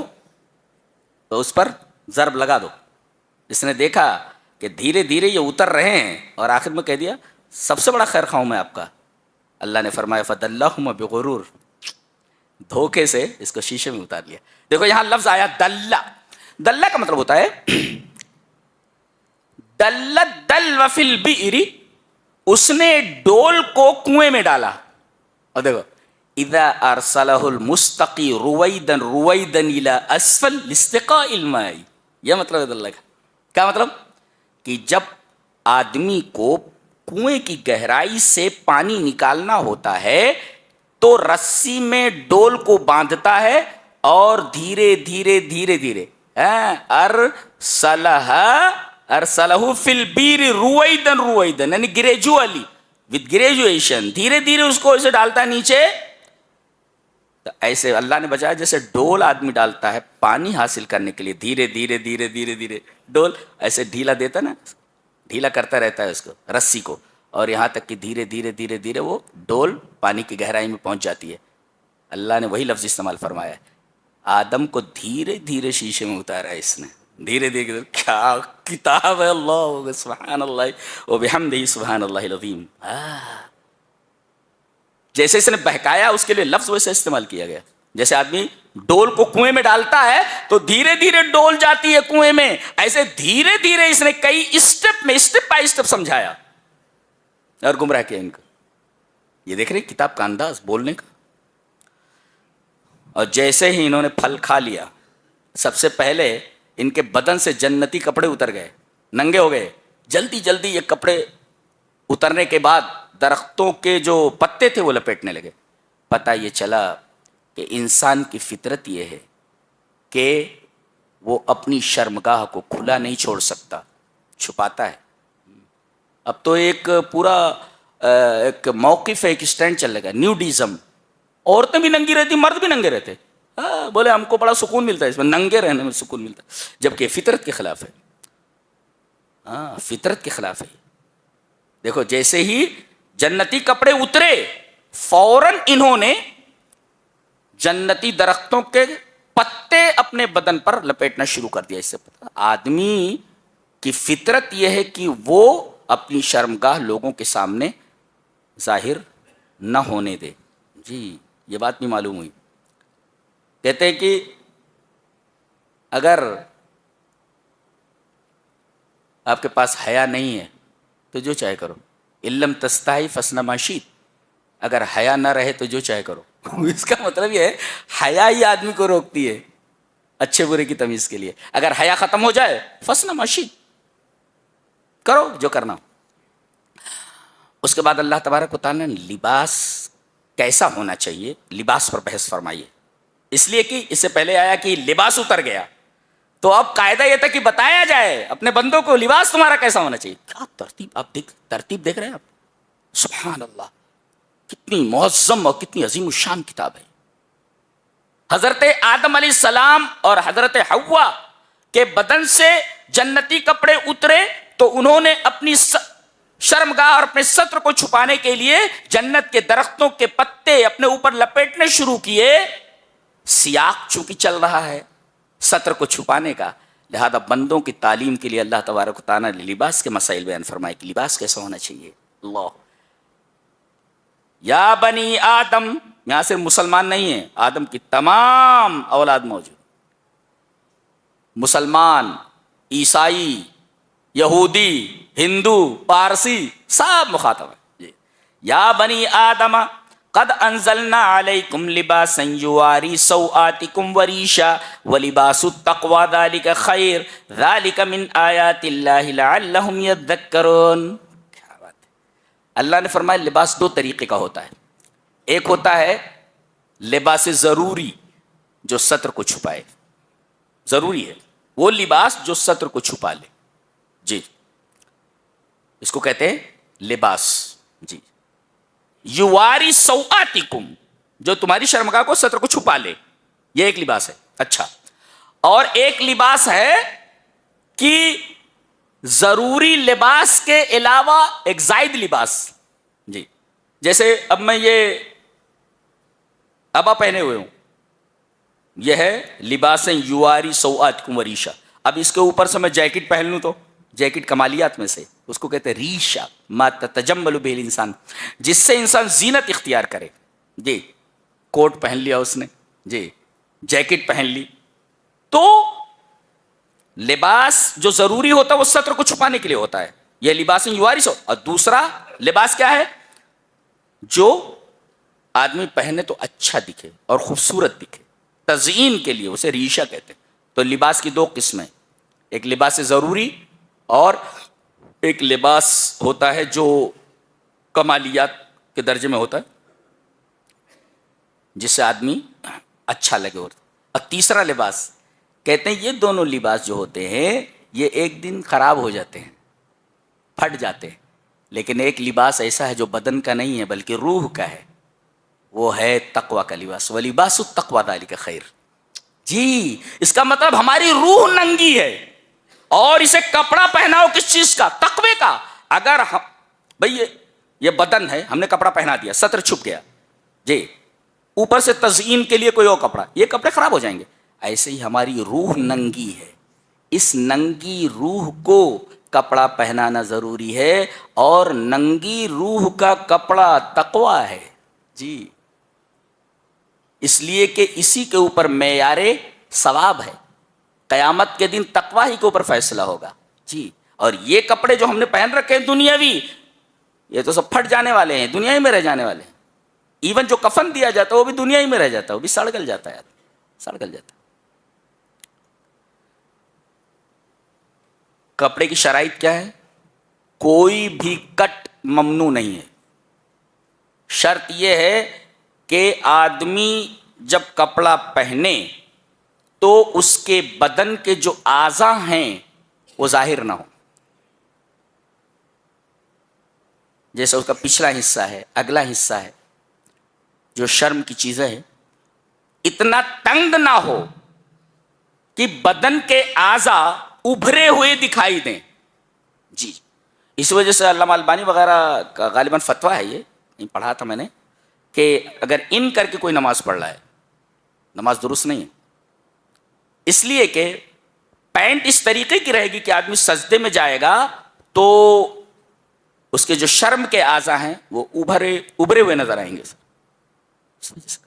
تو اس پر ضرب لگا دو. اس نے دیکھا کہ دھیرے دھیرے یہ اتر رہے ہیں, اور آخر میں کہہ دیا سب سے بڑا خیر خواہ ہوں میں آپ کا. اللہ نے فرمایا فدلہما بغرور, دھوکے سے اس کو شیشے میں اتار لیا. دیکھو یہاں لفظ آیا دلہ. دلہ کا مطلب ہوتا ہے دلت دل وفی البئر, اس نے ڈول کو کنویں میں ڈالا. اور دیکھو اذا ارسلہ المستقی رویدن رویدن الى اسفل لاستقاء الماء. یہ مطلب ہے اللہ کا. کیا مطلب؟ کہ جب آدمی کو کنویں کی گہرائی سے پانی نکالنا ہوتا ہے تو رسی میں ڈول کو باندھتا ہے اور دھیرے دھیرے دھیرے دھیرے ارسلہ فی البیر رویدن رویدن، یعنی گریجولی وتھ گریجویشن، دھیرے دھیرے اس کو اسے ڈالتا ہے نیچے. تو ایسے اللہ نے بچایا جیسے ڈول آدمی ڈالتا ہے پانی حاصل کرنے کے لیے، دھیرے دھیرے دھیرے دھیرے دھیرے ڈول ایسے ڈھیلا دیتا نا، ڈھیلا کرتا رہتا ہے اس کو، رسی کو، اور یہاں تک کہ دھیرے دھیرے دھیرے دھیرے وہ ڈول پانی کی گہرائی میں پہنچ جاتی ہے. اللہ نے وہی لفظ استعمال فرمایا ہے. آدم کو دھیرے دھیرے شیشے میں اتارا ہے اس نے، دھیرے دھیرے. کیا کتاب ہے! اللہ سبحان اللہ و بحمدہ سبحان اللہ العظیم. جیسے اس نے بہکایا اس کے لیے لفظ ویسے استعمال کیا گیا. جیسے آدمی ڈول کو کنویں میں ڈالتا ہے تو دھیرے دھیرے ڈول جاتی ہے کنویں میں، ایسے دھیرے دھیرے اس نے کئی اسٹیپ میں اسٹیپ بائی اسٹیپ سمجھایا اور گمراہ کیا ان کو. یہ دیکھ رہے کتاب کا انداز بولنے کا. اور جیسے ہی انہوں نے پھل کھا لیا، سب سے پہلے ان کے بدن سے جنتی کپڑے اتر گئے، ننگے ہو گئے. جلدی جلدی یہ کپڑے اترنے کے بعد درختوں کے جو پتے تھے وہ لپیٹنے لگے. پتہ یہ چلا کہ انسان کی فطرت یہ ہے کہ وہ اپنی شرمگاہ کو کھلا نہیں چھوڑ سکتا، چھپاتا ہے. اب تو ایک پورا ایک موقف ہے، ایک اسٹینڈ چل لگا، نیوڈیزم. عورتیں بھی ننگی رہتی، مرد بھی ننگے رہتے. بولے ہم کو بڑا سکون ملتا ہے اس میں، ننگے رہنے میں سکون ملتا ہے، جبکہ فطرت کے خلاف ہے. فطرت کے خلاف ہے. دیکھو جیسے ہی جنتی کپڑے اترے فوراً انہوں نے جنتی درختوں کے پتے اپنے بدن پر لپیٹنا شروع کر دیا. اس سے آدمی کی فطرت یہ ہے کہ وہ اپنی شرمگاہ لوگوں کے سامنے ظاہر نہ ہونے دے. جی یہ بات بھی معلوم ہوئی. کہتے ہیں کہ اگر آپ کے پاس حیا نہیں ہے تو جو چاہے کرو، علم تستحی فاصنع ما شئت. اگر حیا نہ رہے تو جو چاہے کرو. اس کا مطلب یہ ہے حیا ہی آدمی کو روکتی ہے اچھے برے کی تمیز کے لیے. اگر حیا ختم ہو جائے فاصنع ما شئت، کرو جو کرنا. اس کے بعد اللہ تبارک و تعالیٰ نے لباس کیسا ہونا چاہیے، لباس پر بحث فرمائیے. اس لیے کہ اس سے پہلے آیا کہ لباس اتر گیا، تو اب قاعدہ یہ تھا کہ بتایا جائے اپنے بندوں کو لباس تمہارا کیسا ہونا چاہیے. کیا ترتیب! آپ ترتیب دیکھ رہے ہیں آپ، سبحان اللہ، کتنی معظم اور کتنی عظیم الشان کتاب ہے. حضرت آدم علیہ السلام اور حضرت حوا کے بدن سے جنتی کپڑے اترے تو انہوں نے اپنی شرمگاہ اور اپنے ستر کو چھپانے کے لیے جنت کے درختوں کے پتے اپنے اوپر لپیٹنے شروع کیے. سیاق چونکہ چل رہا ہے ستر کو چھپانے کا، لہذا بندوں کی تعلیم کے لیے اللہ تبارک و تعالیٰ نے لباس کے مسائل بیان فرمائے کہ لباس کیسا ہونا چاہیے. اللہ یا بنی آدم، یہاں صرف مسلمان نہیں ہیں، آدم کی تمام اولاد موجود، مسلمان، عیسائی، یہودی، ہندو، پارسی، سب مخاطب ہے. یا بنی آدم قد انزلنا علیکم لباسا یواری سوآتکم وریشا ولباس التقوی ذلک خیر ذلک من آیات اللہ لعلہم یذکرون. کیا بات ہے! اللہ نے فرمایا لباس دو طریقے کا ہوتا ہے. ایک ہوتا ہے لباس ضروری جو ستر کو چھپائے، ضروری ہے وہ لباس جو ستر کو چھپا لے. جی اس کو کہتے ہیں لباس. جی یواری سوآتکم، جو تمہاری شرمگاہ کو ستر کو چھپا لے، یہ ایک لباس ہے. اچھا، اور ایک لباس ہے کہ ضروری لباس کے علاوہ ایک زائد لباس. جی جیسے اب میں یہ ابا پہنے ہوئے ہوں، یہ ہے لباس یواری سوآتکم وریشا. اب اس کے اوپر سے میں جیکٹ پہن لوں تو جیکٹ کمالیات میں سے اس کو کہتے ہیں ریشا، ما تتجمل به الانسان، جس سے انسان زینت اختیار کرے. جی کوٹ پہن لیا اس نے، جی جیکٹ پہن لی. تو لباس جو ضروری ہوتا ہے وہ ستر کو چھپانے کے لیے ہوتا ہے، یہ لباس یواری سو. اور دوسرا لباس کیا ہے جو آدمی پہنے تو اچھا دکھے اور خوبصورت دکھے، تزئین کے لیے، اسے ریشہ کہتے ہیں. تو لباس کی دو قسمیں، ایک لباس ضروری اور ایک لباس ہوتا ہے جو کمالیات کے درجے میں ہوتا ہے، جس سے آدمی اچھا لگے. اور تیسرا لباس کہتے ہیں یہ دونوں لباس جو ہوتے ہیں یہ ایک دن خراب ہو جاتے ہیں، پھٹ جاتے ہیں، لیکن ایک لباس ایسا ہے جو بدن کا نہیں ہے بلکہ روح کا ہے، وہ ہے تقوی کا لباس. وَلِبَاسُ التَّقْوَىٰ ذَلِكَ خَيْرٌ. جی اس کا مطلب ہماری روح ننگی ہے اور اسے کپڑا پہناؤ کس چیز کا؟ تقوی کا. اگر ہم بھئی یہ بدن ہے، ہم نے کپڑا پہنا دیا، سطر چھپ گیا، جی اوپر سے تزئین کے لیے کوئی اور کپڑا، یہ کپڑے خراب ہو جائیں گے. ایسے ہی ہماری روح ننگی ہے، اس ننگی روح کو کپڑا پہنانا ضروری ہے، اور ننگی روح کا کپڑا تقوی ہے. جی اس لیے کہ اسی کے اوپر معیار ثواب ہے، قیامت کے دن تقوی ہی کے اوپر فیصلہ ہوگا. جی اور یہ کپڑے جو ہم نے پہن رکھے ہیں دنیاوی، یہ تو سب پھٹ جانے والے ہیں، دنیا ہی میں رہ جانے والے ہیں. ایون جو کفن دیا جاتا ہے وہ بھی دنیا ہی میں رہ جاتا ہے، وہ بھی سڑ گل جاتا ہے، سڑ گل جاتا ہے. کپڑے کی شرائط کیا ہے؟ کوئی بھی کٹ ممنوع نہیں ہے. شرط یہ ہے کہ آدمی جب کپڑا پہنے تو اس کے بدن کے جو اعضاء ہیں وہ ظاہر نہ ہو. جیسے اس کا پچھلا حصہ ہے، اگلا حصہ ہے، جو شرم کی چیزیں ہیں، اتنا تنگ نہ ہو کہ بدن کے اعضاء ابھرے ہوئے دکھائی دیں. جی اس وجہ سے علامہ البانی وغیرہ کا غالباً فتویٰ ہے، یہ پڑھا تھا میں نے، کہ اگر ان کر کے کوئی نماز پڑھ رہا ہے، نماز درست نہیں ہے. اس لیے کہ پینٹ اس طریقے کی رہے گی کہ آدمی سجدے میں جائے گا تو اس کے جو شرم کے اعضاء ہیں وہ ابھرے ہوئے نظر آئیں گے. اس وجہ سے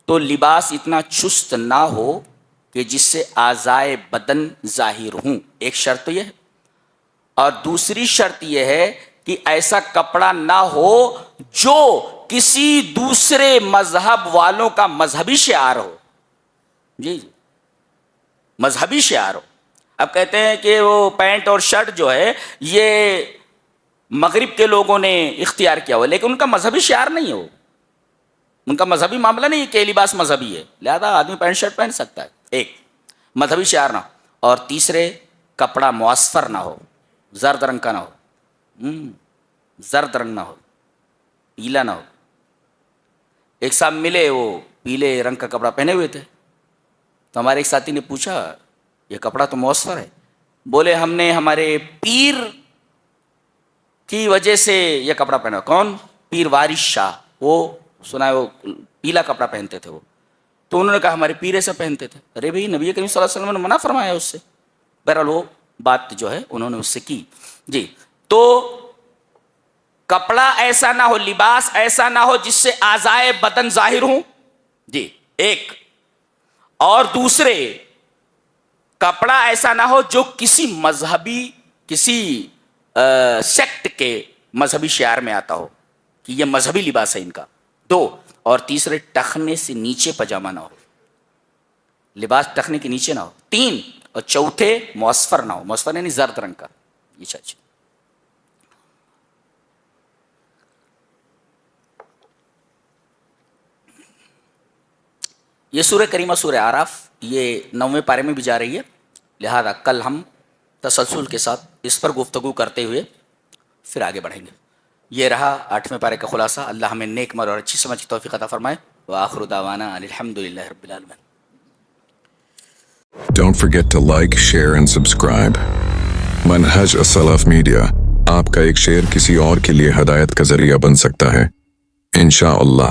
تو لباس اتنا چست نہ ہو کہ جس سے اعضائے بدن ظاہر ہوں، ایک شرط یہ ہے. اور دوسری شرط یہ ہے کہ ایسا کپڑا نہ ہو جو کسی دوسرے مذہب والوں کا مذہبی شعار ہو. جی جی مذہبی شعار ہو. اب کہتے ہیں کہ وہ پینٹ اور شرٹ جو ہے یہ مغرب کے لوگوں نے اختیار کیا ہوا، لیکن ان کا مذہبی شعار نہیں ہو، ان کا مذہبی معاملہ نہیں ہے کہ لباس مذہبی ہے، لہذا آدمی پینٹ شرٹ پہن سکتا ہے. ایک مذہبی شعار نہ ہو، اور تیسرے کپڑا معصفر نہ ہو، زرد رنگ کا نہ ہو، زرد رنگ نہ ہو، پیلا نہ ہو. ایک صاحب ملے، وہ پیلے رنگ کا کپڑا پہنے ہوئے تھے، تو ہمارے ایک ساتھی نے پوچھا یہ کپڑا تو معصفر ہے. بولے ہم نے ہمارے پیر کی وجہ سے یہ کپڑا پہنا. کون؟ پیر وارث شاہ، وہ سنا ہے وہ پیلا کپڑا پہنتے تھے. وہ تو انہوں نے کہا ہمارے پیر ایسا پہنتے تھے. ارے بھائی نبی کریم صلی اللہ علیہ وسلم نے منع فرمایا اس سے. بہرحال وہ بات جو ہے انہوں نے اس سے کی. جی تو کپڑا ایسا نہ ہو، لباس ایسا نہ ہو جس سے اعضائے بدن ظاہر ہوں. جی ایک، اور دوسرے کپڑا ایسا نہ ہو جو کسی مذہبی، کسی سیکٹ کے مذہبی شعار میں آتا ہو کہ یہ مذہبی لباس ہے ان کا. دو، اور تیسرے ٹخنے سے نیچے پاجامہ نہ ہو، لباس ٹخنے کے نیچے نہ ہو. تین، اور چوتھے معصفر نہ ہو، معصفر یعنی زرد رنگ کا. یہ چاچی یہ سورہ کریمہ سورہ اعراف یہ 9ویں پارے میں بھی جا رہی ہے، لہذا کل ہم تسلسل کے ساتھ اس پر گفتگو کرتے ہوئے پھر آگے بڑھیں گے. یہ رہا 8ویں پارے کا خلاصہ. اللہ ہمیں نیک مر اور اچھی سمجھ کی توفیق عطا فرمائے. وآخر دعوانا الحمدللہ رب العالمین. Don't forget to like, share and subscribe. منہج السلف میڈیا آپ کا ایک شیئر کسی اور کے لیے ہدایت کا ذریعہ بن سکتا ہے انشاءاللہ.